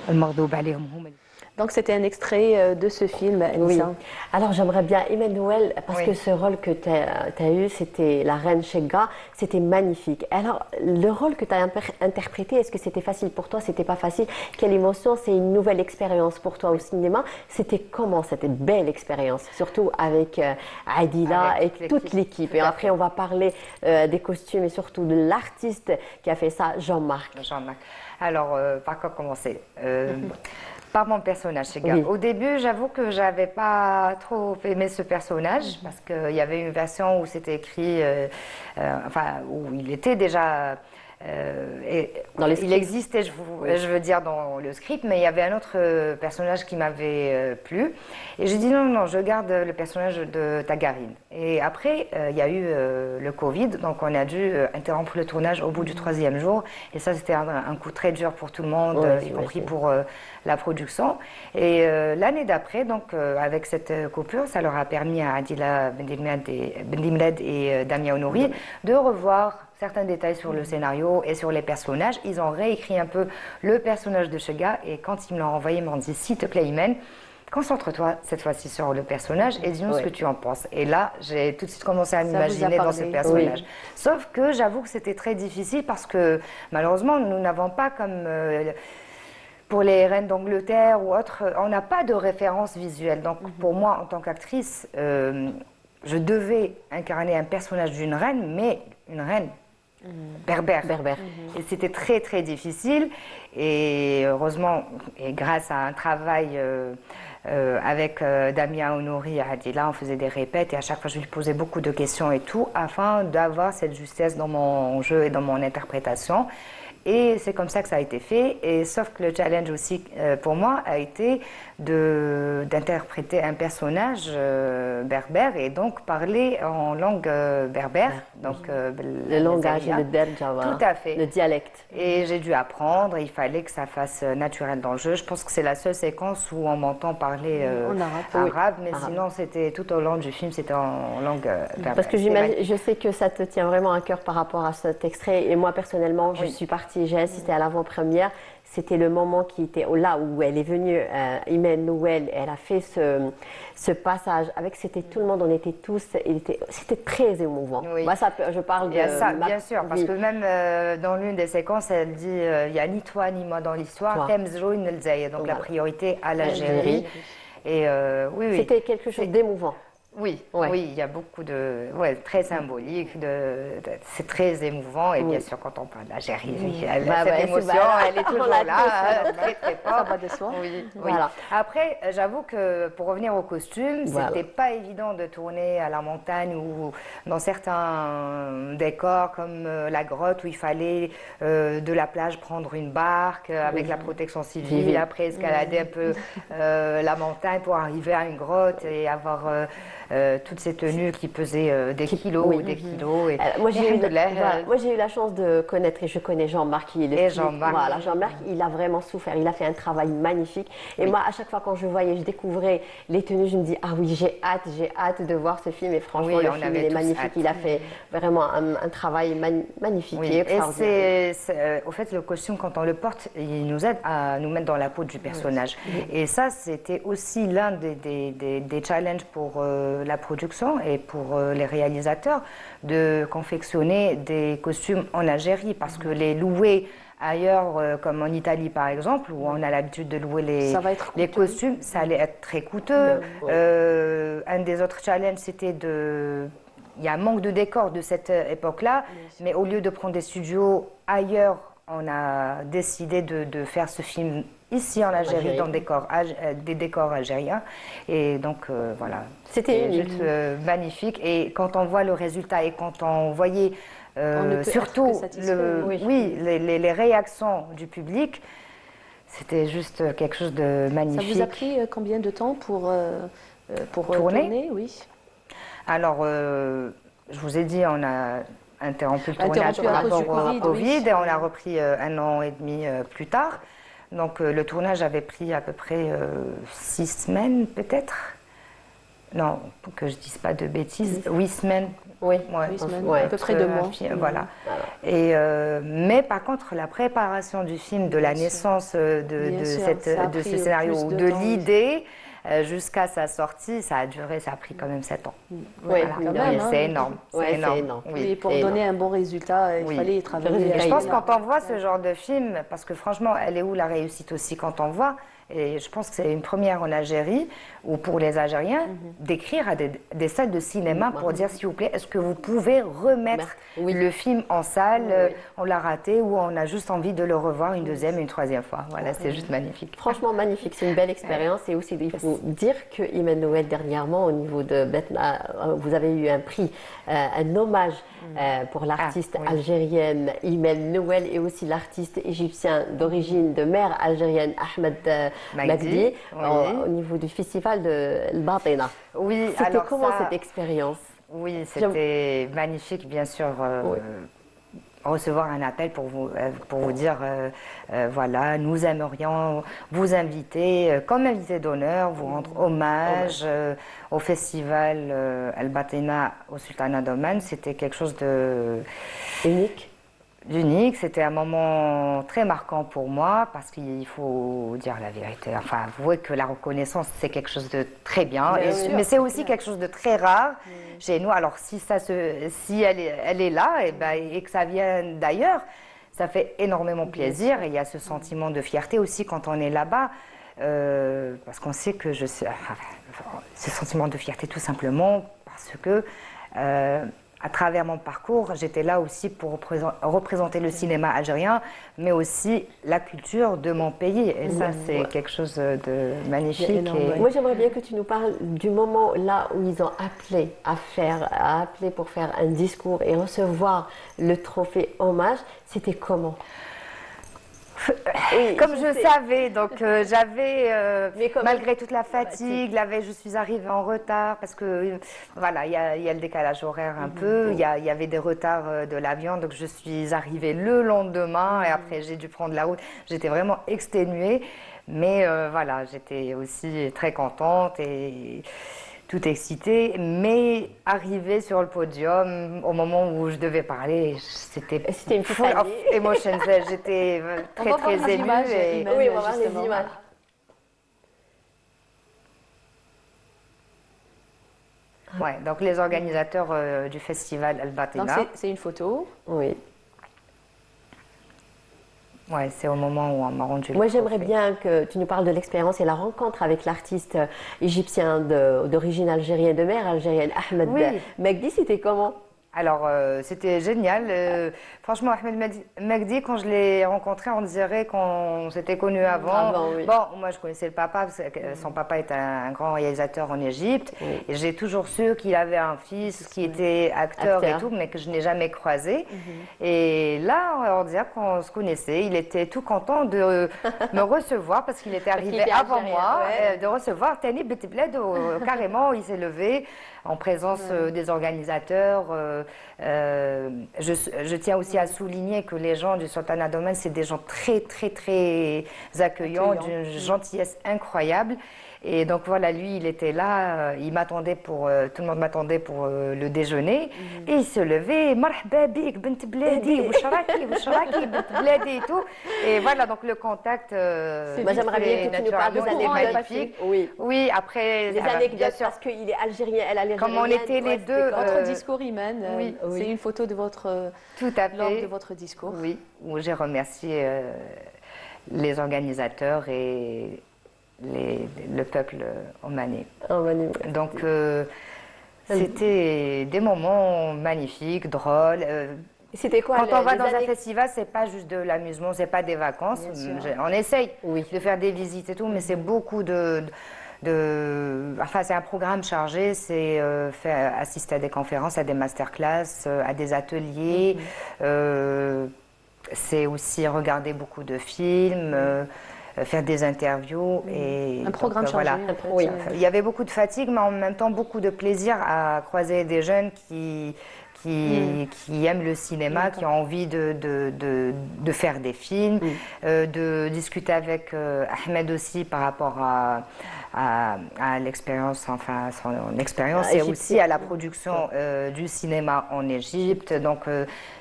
المغضوب عليهم هما.
Donc c'était un extrait de ce film, Anissa.
Oui. Alors j'aimerais bien, Emmanuel, parce que ce rôle que tu as eu, c'était la reine Chega, c'était magnifique. Alors le rôle que tu as interprété, est-ce que c'était facile pour toi? C'était pas facile? Quelle émotion? C'est une nouvelle expérience pour toi au cinéma. C'était comment cette belle expérience? Surtout avec Adila et toute l'équipe. Et après on va parler des costumes et surtout de l'artiste qui a fait ça, Jean-Marc.
Jean-Marc. Alors par quoi commencer? Par mon personnage, Chega.
Oui.
Au début, j'avoue que j'avais pas trop aimé ce personnage parce qu'il y avait une version où c'était écrit, où il était déjà. Il existait, je veux dire, dans le script, mais il y avait un autre personnage qui m'avait plu. Et j'ai dit non, je garde le personnage de Tagarine. Et après, il y a eu le Covid, donc on a dû interrompre le tournage au bout du 3e jour. Et ça, c'était un coup très dur pour tout le monde, y compris pour la production. Et l'année d'après, donc avec cette coupure, ça leur a permis à Adila Bendimled et Damia Honouri de revoir certains détails sur le scénario et sur les personnages. Ils ont réécrit un peu le personnage de Chega et quand ils me l'ont envoyé, ils m'ont dit s'il te plaît, Imen, concentre-toi cette fois-ci sur le personnage et dis-nous ce que tu en penses. Et là, j'ai tout de suite commencé à m'imaginer dans ce personnage. Sauf que j'avoue que c'était très difficile parce que malheureusement, nous n'avons pas comme pour les reines d'Angleterre ou autres, on n'a pas de référence visuelle. Donc pour moi, en tant qu'actrice, je devais incarner un personnage d'une reine, mais une reine berbère. Et c'était très très difficile et heureusement et grâce à un travail avec Damia Honouri et Adila, on faisait des répètes et à chaque fois je lui posais beaucoup de questions et tout afin d'avoir cette justesse dans mon jeu et dans mon interprétation. Et c'est comme ça que ça a été fait. Et sauf que le challenge aussi pour moi a été d'interpréter un personnage berbère et donc parler en langue berbère, donc
Le langage,
l'algérien.
le derja, voilà.
Tout à fait.
Le dialecte.
Et j'ai dû apprendre, il fallait que ça fasse naturel dans le jeu. Je pense que c'est la seule séquence où on m'entend parler
En arabe.
mais sinon c'était tout au long du film, c'était en langue berbère.
Parce que
C'est magnifique.
je sais que ça te tient vraiment à cœur par rapport à cet extrait. Et moi, personnellement, je suis partie, j'ai assisté à l'avant-première. C'était le moment qui était là où elle est venue, Imen Noël, elle a fait ce passage avec, c'était tout le monde, on était tous, c'était très émouvant.
Oui.
Moi, je parle
Il y a
de
ça,
ma-
bien sûr, parce
oui.
que même dans l'une des séquences, elle dit il n'y a ni toi ni moi dans l'histoire,
Toi.
Temzro Nelzaï, donc la
Voilà.
priorité à
L'Algérie.
l'Algérie. Et oui, oui.
C'était quelque chose d'émouvant.
Oui,
Ouais.
oui, il y a beaucoup très symbolique, c'est très émouvant et
Oui.
bien sûr quand on parle d'Algérie,
Bah
cette
ouais,
émotion,
voilà.
elle est
On
toujours
l'a
là,
tous.
très très fort.
Ça va de soi.
Oui, oui.
Voilà.
Après, j'avoue que pour revenir au costume,
Voilà.
c'était pas évident de tourner à la montagne ou dans certains décors comme la grotte où il fallait de la plage prendre une barque avec la protection civile, après escalader un peu la montagne pour arriver à une grotte et avoir toutes ces tenues qui pesaient des kilos
oui.
ou des kilos. Et,
Moi, j'ai eu,
alhamdoulilah,
voilà, moi, j'ai eu la chance de connaître, et je connais Jean-Marc.
Jean-Marc.
Voilà, Jean-Marc, il a vraiment souffert. Il a fait un travail magnifique. Et moi, à chaque fois, quand je voyais, je découvrais les tenues, je me dis, ah oui, j'ai hâte de voir ce film. Et franchement,
Oui,
le
on
film,
avait
il est
tous
magnifique.
hâte.
Il a fait vraiment un travail magnifique.
Oui,
Et
et
extraordinaire.
au fait, le costume, quand on le porte, il nous aide à nous mettre dans la peau du personnage. Et ça, c'était aussi l'un des challenges pour la production et pour les réalisateurs de confectionner des costumes en Algérie parce que les louer ailleurs, comme en Italie par exemple, où on a l'habitude de louer
Ça va être
les
coûteux.
costumes, ça allait être très coûteux. Un des autres challenges, c'était il y a un manque de décor de cette époque-là, mais au lieu de prendre des studios ailleurs, on a décidé de faire ce film ici en Algérie, dans des décors algériens. Et donc, voilà.
C'était unique.
juste magnifique. Et quand on voit le résultat et quand on voyait
On ne peut être
surtout
que satisfait,
les réactions du public, c'était juste quelque chose de
Ça
magnifique.
vous a pris combien de temps pour
Tourner
tourner? Oui.
Alors, je vous ai dit, on a interrompu le tournage
Interrompu
par
à cause
rapport
du
au
Covid,
Covid
oui.
et on l'a repris 1 an et demi plus tard. Donc, le tournage avait pris à peu près 6 semaines, peut-être. Non, pour que je ne dise pas de bêtises, 8 semaines.
Oui,
Ouais,
8 semaines,
ouais.
à peu près 2 mois.
Voilà. Et, mais par contre, la préparation du film, de la naissance
Bien sûr, ça a
de ce
pris
scénario
plus
ou
de
de
temps, oui.
l'idée jusqu'à sa sortie, ça a pris quand même 7 ans.
Oui,
Voilà.
quand
même,
Et
hein.
c'est énorme.
Ouais,
c'est énorme.
c'est énorme.
Oui.
Et pour
Et
donner un bon résultat, il
Oui.
fallait travailler.
Et je pense que
avec-
quand on voit ce genre de film, parce que franchement, elle est où la réussite aussi quand on voit, et je pense que c'est une première en Algérie, ou pour les Algériens, d'écrire à des salles de cinéma pour dire, s'il vous plaît, est-ce que vous pouvez remettre
Oui.
le film en salle,
Oui.
on l'a raté, ou on a juste envie de le revoir une deuxième, une troisième fois. Voilà, c'est juste magnifique.
Franchement magnifique, c'est une belle expérience et aussi il faut dire que Imen Noël dernièrement au niveau de Betna, vous avez eu un prix, un hommage pour l'artiste
oui.
algérienne Imen Noël et aussi l'artiste égyptien d'origine de mère algérienne Ahmed Magdi
oui.
au niveau du festival de Batina.
Oui,
C'était
alors
comment
ça-
cette expérience?
Oui, c'était magnifique, bien sûr.
Oui.
Recevoir un appel pour vous dire, voilà, nous aimerions vous inviter comme invité d'honneur, vous rendre hommage au festival Al Batina au Sultanat d'Oman. C'était quelque chose d'unique. C'était un moment très marquant pour moi parce qu'il faut dire la vérité. Enfin, avouer que la reconnaissance, c'est quelque chose de très bien.
Bien
Et-
sûr,
mais c'est aussi quelque chose de très rare chez nous. Alors, si elle est là et que ça vient d'ailleurs, ça fait énormément plaisir. Et il y a ce sentiment de fierté aussi quand on est là-bas. Parce qu'on sait que ce sentiment de fierté tout simplement parce que à travers mon parcours, j'étais là aussi pour représenter le cinéma algérien, mais aussi la culture de mon pays. Et ça, c'est quelque chose de magnifique.
énorme,
et-
ouais.
Moi, j'aimerais bien que tu nous parles du moment là où ils ont appelé pour faire un discours et recevoir le trophée hommage. C'était comment?
Comme je savais, donc
Mais comme-
malgré toute la fatigue, la veille, je suis arrivée en retard parce que voilà, il y a le décalage horaire un peu, il y avait des retards de l'avion, donc je suis arrivée le lendemain et après j'ai dû prendre la route. J'étais vraiment exténuée, mais voilà, j'étais aussi très contente et tout excitée, mais arrivée sur le podium, au moment où je devais parler, c'était
une petite
full of
famille.
emotions. J'étais
On
très
va voir
très
les
émue.
images,
Et...
Imen,
Oui, on va voir les
justement.
images.
Ouais, donc les organisateurs du festival
Donc
Al-Batina,
c'est une photo.
Oui.
ouais, c'est au moment où on m'a rendu le
Moi, j'aimerais
trophée.
bien que tu nous parles de l'expérience et la rencontre avec l'artiste égyptien d'origine algérienne, de mère algérienne, Ahmed
Oui.
Megdi. C'était comment?
Alors, c'était génial. Franchement, Ahmed Megdi, quand je l'ai rencontré, on dirait qu'on s'était connus avant.
Avant, oui.
Bon, moi, je connaissais le papa, parce que son papa est un grand réalisateur en Égypte.
Oui.
Et j'ai toujours su qu'il avait un fils qui était acteur et
Acteur.
tout, mais que je n'ai jamais croisé. Et là, on dirait qu'on se connaissait. Il était tout content de me recevoir, parce qu'il était arrivé
était
avant
algérien,
moi,
ouais.
de recevoir Tani Betibled. Carrément, il s'est levé en présence des organisateurs. Je tiens aussi à souligner que les gens du Sultanat d'Oman, c'est des gens très, très, très accueillants, d'une gentillesse incroyable. Et donc voilà, lui, il était là, il m'attendait tout le monde m'attendait pour le déjeuner. Et il se levait, marhaba bik, bint bladi, wachraki, bint bladi et tout. Et voilà, donc le contact.
Moi, j'aimerais bien que tu nous parles des
naturellement,
anecdotes.
magnifique.
Oui.
Oui, après.
Des
bien
anecdotes
sûr.
parce qu'il est algérien, elle est algérienne.
Comme on était les deux,
c'était
Votre
Euh,
discours, Imen,
oui,
c'est une photo de votre
Tout à
lors
fait.
de votre discours.
Oui, où j'ai remercié les organisateurs et le peuple omanais.
Oh, Manu.
Donc, c'était des moments magnifiques, drôles.
C'était quoi
Quand on va
les
dans un
anecdotes
festival, c'est pas juste de l'amusement, c'est pas des vacances.
Bien sûr.
On essaye
Oui.
de faire des visites et tout, mais c'est beaucoup enfin, c'est un programme chargé, c'est assister à des conférences, à des masterclass, à des ateliers. C'est aussi regarder beaucoup de films, faire des interviews. Et
Un programme
donc,
chargé.
voilà.
en fait.
Oui.
Il y avait beaucoup de fatigue, mais en même temps beaucoup de plaisir à croiser des jeunes qui aiment le cinéma, qui ont envie de faire des films, de discuter avec Ahmed aussi par rapport à l'expérience, enfin son expérience, et
égyptienne.
aussi à la production du cinéma en Égypte. Donc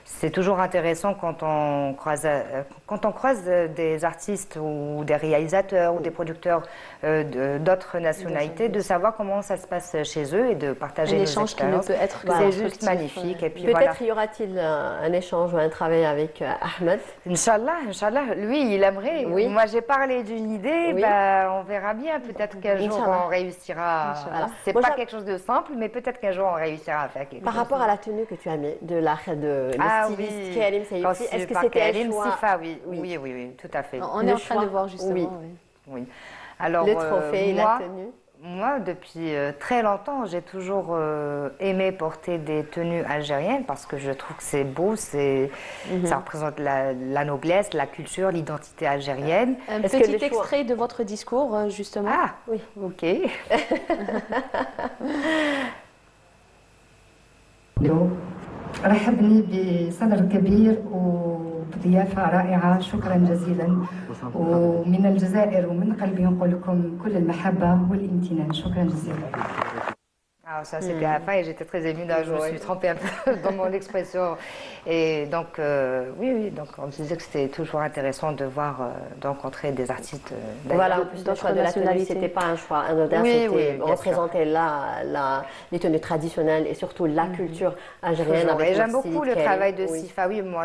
c'est toujours intéressant quand on croise des artistes ou des réalisateurs ou des producteurs d'autres nationalités, de savoir comment ça se passe chez eux et de partager
Un
nos
échange qui ne
expériences.
peut être que
C'est
constructif,
juste magnifique. Et puis
Peut-être
voilà.
y aura-t-il un échange ou un travail avec Ahmed.
Inch'Allah, lui, il aimerait.
Oui.
Moi, j'ai parlé d'une idée,
Oui.
ben, on verra bien. Peut-être qu'un jour,
Inch'Allah.
on réussira.
Inch'Allah.
C'est
Moi,
pas
j'a-
quelque chose de simple, mais peut-être qu'un jour, on réussira à faire quelque
Par
chose.
rapport à la tenue que tu as mis de le styliste Karim Saïfi,
Conçu
est-ce que
par
c'était un
Karim
choix?
Sifa, oui.
Oui.
Oui, tout à fait.
On
Le
est en train
choix.
de voir justement.
Oui.
oui.
Oui. Alors,
Le trophée,
moi,
la tenue.
Moi, depuis très longtemps, j'ai toujours aimé porter des tenues algériennes parce que je trouve que c'est beau, ça représente la noblesse, la culture, l'identité algérienne.
Un
Est-ce que
petit
le choix-
extrait de votre discours, justement.
Ah,
Oui.
ok.
رحبني بصدر كبير وبضيافة رائعة. شكرا جزيلا، ومن الجزائر ومن قلبي نقول لكم كل المحبة والامتنان. شكرا جزيلا.
Alors ça, c'était à la fin et j'étais très émue. Là, je me suis trompée un peu dans mon expression. Et donc, oui, donc on disait que c'était toujours intéressant de voir, de rencontrer des artistes.
Voilà, en plus, le
d'autres
choix de la tenue,
nationalités.
c'était pas un choix anodin,
Oui,
c'était
oui, bien
représenter les tenues traditionnelles et surtout la culture algérienne.
Toujours.
Avec
Et j'aime
notre
beaucoup
style
le travail de
oui.
Sifa. Oui, moi,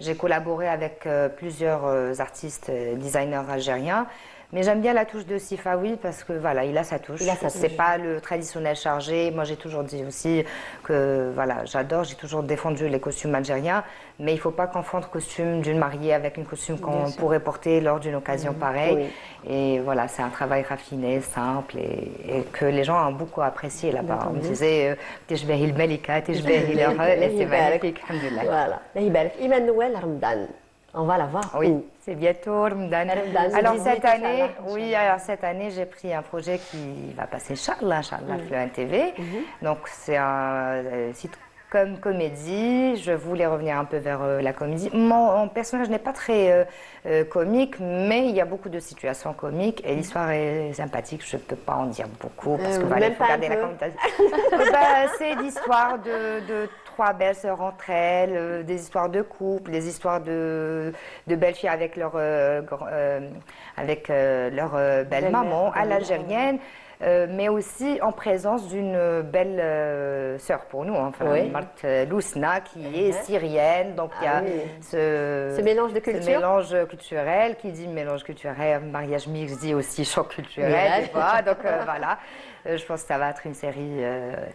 j'ai collaboré avec plusieurs artistes, designers algériens. Mais j'aime bien la touche de Sifawi parce que voilà, il a sa touche.
Il a sa
C'est
touche.
pas le traditionnel chargé. Moi, j'ai toujours dit aussi que voilà, j'ai toujours défendu les costumes algériens, mais il faut pas confondre costume d'une mariée avec une costume qu'on pourrait porter lors d'une occasion pareille. Et voilà, c'est un travail raffiné, simple et que les gens ont beaucoup apprécié là-bas. On me disait تشبهي الملكة تشبهي et c'est magnifique. Alhamdoulilah.
Voilà. الله يبارك. إيمان نوال رمضان On va la voir.
Oui,
où?
c'est bientôt Ramadan.
Ramadan, le
Alors
18,
cette année,
Inch'Allah.
oui, alors cette année, j'ai pris un projet qui va passer, Inch'Allah, Fluent TV. Donc c'est un site comme comédie. Je voulais revenir un peu vers la comédie. Mon personnage n'est pas très comique, mais il y a beaucoup de situations comiques et l'histoire est sympathique. Je ne peux pas en dire beaucoup parce que voilà,
même
il faut
pas un
garder la
peu.
commentation. C'est l'histoire de trois belles sœurs entre elles, des histoires de couple, des histoires de belles filles avec leur belle maman à l'algérienne, mais aussi en présence d'une belle sœur pour nous, enfin,
Oui.
Marthe Lousna, qui est syrienne. Donc il y a
Ah oui.
ce
mélange de culture.
ce mélange culturel. Qui dit mélange culturel, mariage mixte dit aussi choc culturel.
Ouais.
Des fois. Donc voilà. Je pense que ça va être une série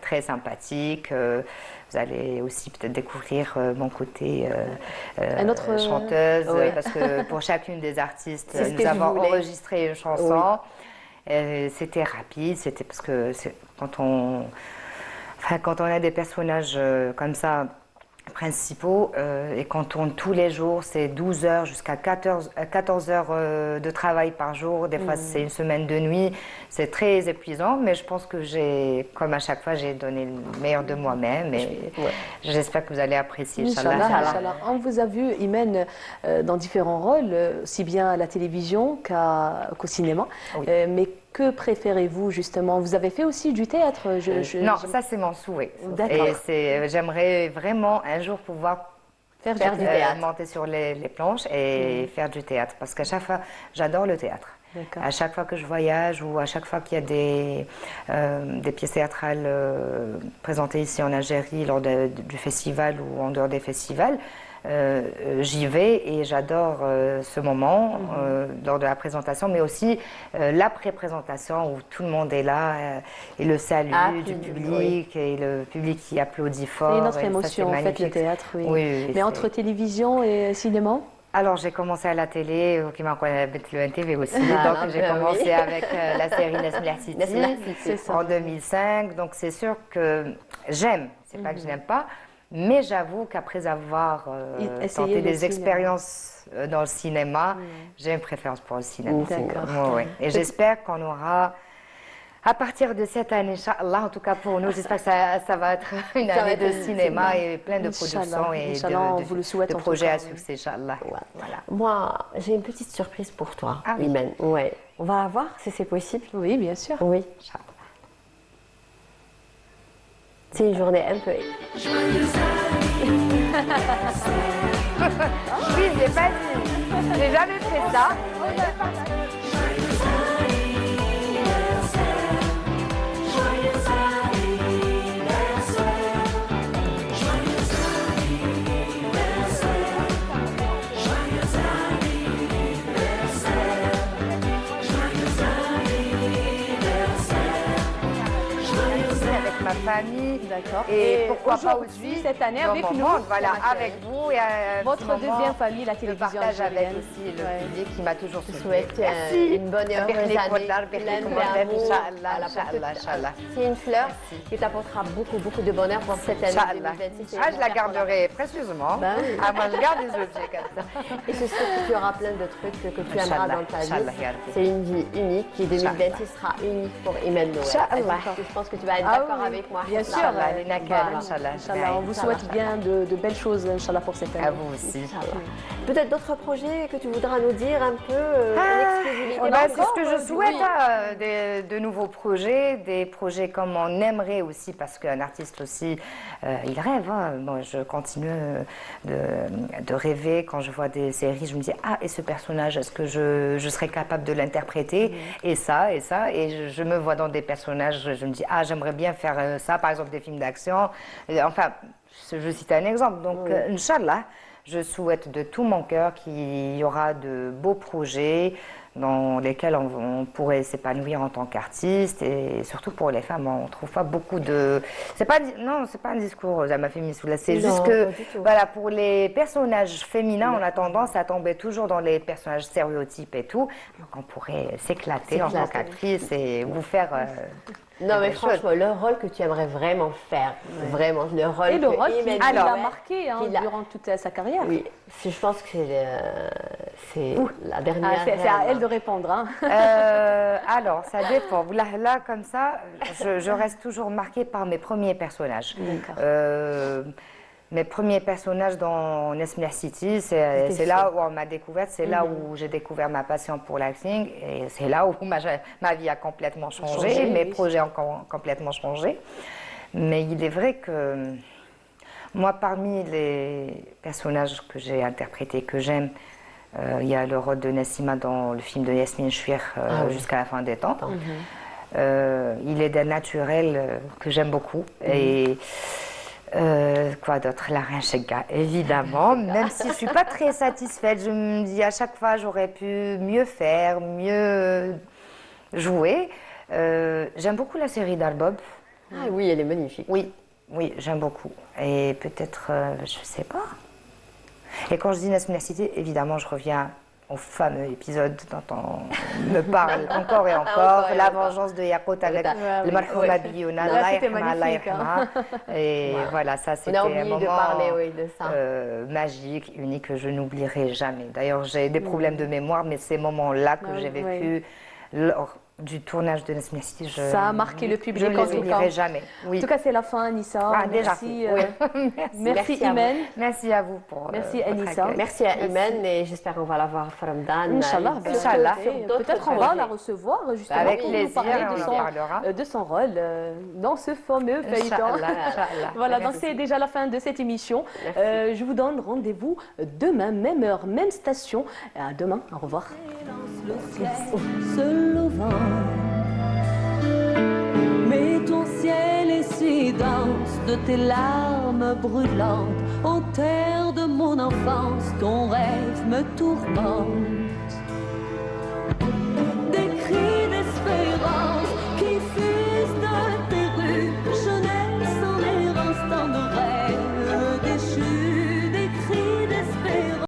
très sympathique. Vous allez aussi peut-être découvrir mon côté
Un autre,
chanteuse,
oui.
parce que pour chacune des artistes,
C'est ce que
nous
je
avons
voulais.
enregistré une chanson. C'était rapide, c'était parce que quand on a des personnages comme ça, principaux, et qu'on tourne tous les jours, c'est 12 heures jusqu'à 14 heures de travail par jour. Des fois, c'est une semaine de nuit. C'est très épuisant, mais je pense que comme à chaque fois, j'ai donné le meilleur de moi-même. Et j'espère que vous allez apprécier, Inch'Allah.
Inch'Allah, Inch'Allah. On vous a vu, Imen, dans différents rôles, aussi bien à la télévision qu'au cinéma.
Oui.
Mais que préférez-vous, justement? Vous avez fait aussi du théâtre?
Non, ça, c'est mon souhait.
D'accord.
Et j'aimerais vraiment un jour pouvoir
Faire
du théâtre.
monter sur les planches et faire du théâtre. Parce qu'à chaque fois, j'adore le théâtre.
D'accord.
À chaque fois que je voyage ou à chaque fois qu'il y a des pièces théâtrales présentées ici en Algérie lors du festival ou en dehors des festivals, j'y vais et j'adore ce moment lors de la présentation, mais aussi l'après-présentation où tout le monde est là et le salut du public et le public qui applaudit fort.
C'est une autre
et ça,
émotion,
c'est
en fait, le
magnifique.
théâtre, oui.
Oui,
Mais
c'est-
entre télévision et cinéma?
Alors, j'ai commencé à la télé, qui m'a le NTV aussi.
Voilà,
Donc, j'ai
ben
commencé
oui.
avec la série Nesmler City
Nesmler City,
c'est ça.
en 2005. Donc, c'est sûr que j'aime. C'est pas que je n'aime pas. Mais j'avoue qu'après avoir
Essayé
tenté
le
des
cinéma.
expériences dans le cinéma, j'ai une préférence pour le cinéma.
D'accord.
Ouais, ouais. Et j'espère qu'on aura, à partir de cette année, Inch'Allah, en tout cas pour nous, j'espère que ça va être une
Ça va
année
être
de
une-
cinéma et plein de
Inch'Allah,
productions et
Inch'Allah, on vous le souhaite
de
en tout
projets
cas,
à
oui.
succès, Inch'Allah.
Ouais.
Voilà.
Moi, j'ai une petite surprise pour toi,
Ah oui.
Imen. Ouais. On va voir si c'est possible.
Oui, bien sûr.
Oui. C'est une journée un peu.
Oui, je l'ai pas dit. J'ai jamais fait ça. Avec ma famille.
D'accord.
Et pourquoi pas
aujourd'hui,
aussi
cette année,
dans
avec
mon
nous,
monde, voilà,
on accueille
avec vous et
votre deuxième famille, la
de
télévision
partage avec
algérienne.
aussi le
Ouais.
public qui m'a toujours
Je
soutenu.
souhaite
Merci.
une bonne et heureuse
Berlik
année.
Wadar, Berlik
pleine
Wadar,
d'amour.
Inch'Allah,
Voilà, pour
Inch'Allah,
toute-
Inch'Allah.
C'est une fleur qui t'apportera beaucoup, beaucoup de bonheur pour cette année
Inch'Allah.
2026. et
Ah, je la
j'espère qu'on
garderai précieusement.
Ben oui.
Ah, moi, je garde des objets comme ça.
Et je sais que tu auras plein de trucs que tu aimeras
Inch'Allah,
dans ta vie.
Inch'Allah, ya Rabbi.
C'est une vie unique qui 2026 sera unique pour Imen Noël.
Inch'Allah.
Je pense que tu vas être
Ah
d'accord
oui,
avec moi.
bien sûr.
Inch'Allah, les nakal,
Voilà.
Inch'Allah.
Inch'Allah, on vous souhaite bien de belles choses, Inch'Allah, pour cette année.
À vous aussi.
Inch'Allah. Peut-être d'autres projets que tu voudras nous dire un peu en exclusivité.
Eh ben, c'est ce que je souhaite,
Oui.
hein, de nouveaux projets, des projets comme on aimerait aussi, parce qu'un artiste aussi, il rêve. Hein. Moi, je continue de rêver quand je vois des séries. Je me dis, ah, et ce personnage, est-ce que je serais capable de l'interpréter? Et ça, et ça. Et je me vois dans des personnages, je me dis, ah, j'aimerais bien faire ça, par exemple des films d'action. Enfin, je cite un exemple. Donc, Inch'Allah, je souhaite de tout mon cœur qu'il y aura de beaux projets, dans lesquels on pourrait s'épanouir en tant qu'artiste, et surtout pour les femmes, on trouve pas beaucoup de... Non, c'est pas un discours ma féministe, c'est
Non,
juste que,
pas du tout.
voilà, pour les personnages féminins, on a tendance à tomber toujours dans les personnages stéréotypes et tout, donc on pourrait s'éclater en tant
S'éclater.
qu'actrice et vous faire...
Non, mais
des choses.
franchement, le rôle que tu aimerais vraiment faire, vraiment, le rôle
Et le
que
rôle
Imen
qui l'a
jouait,
marqué hein,
qu'il a-
durant toute sa carrière.
Oui, je pense que c'est la dernière.
Ah, c'est à
reine.
elle de répondre. Hein.
Alors, ça dépend. Là, comme ça, je reste toujours marquée par mes premiers personnages. Mes premiers personnages dans Nesmia City, c'est là où on m'a découverte, c'est là où j'ai découvert ma passion pour l'acting, et c'est là où ma vie a complètement changé, mes projets ont complètement changé. Mais il est vrai que moi, parmi les personnages que j'ai interprétés, que j'aime, il y a le rôle de Nassima dans le film de Yasmine Chouir, Jusqu'à la fin des temps. Il est d'un naturel que j'aime beaucoup. Et quoi d'autre? La Reine Chega, évidemment. Même si je ne suis pas très satisfaite, je me dis à chaque fois j'aurais pu mieux faire, mieux jouer. J'aime beaucoup la série d'Albob.
Ah oui, elle est magnifique.
Oui, j'aime beaucoup. Et peut-être, je ne sais pas. Et quand je dis Nesmia City, évidemment, je reviens au fameux épisode dont on me parle encore et encore, la vengeance de Yakut avec le marhouma Biouna,
Là,
Allah
c'était
yarhama, Allah
magnifique,
yarhama. Et voilà, ça
On
c'était
a
un
oublié
moment
de parler, oui, de ça.
magique, unique, que je n'oublierai jamais. D'ailleurs, j'ai des problèmes de mémoire, mais ces moments-là que j'ai vécu lors du tournage de Nesmia City,
Ça a marqué le public
je ne
en
les
tout cas.
oublierai jamais. Oui.
En tout cas, c'est la fin, Anissa.
Ah, déjà.
Merci,
Oui.
merci
à vous.
Imen.
Merci à vous pour
Merci,
votre
Anissa.
accueil.
Merci à Imen et j'espère qu'on va la voir à Ramadan.
Inch'Allah,
Inch'Allah.
peut-être on va la recevoir justement
Avec
pour nous
plaisir,
parler
on en parlera.
de son rôle dans ce fameux feuilleton.
Inch'Allah, Inch'Allah.
Voilà, donc
Merci.
c'est déjà la fin de cette émission. Je vous donne rendez-vous demain, même heure, même station. À demain, au revoir.
Le ciel se levant, mais ton ciel est si dense de tes larmes brûlantes. Ô terre de mon enfance, ton rêve me tourmente.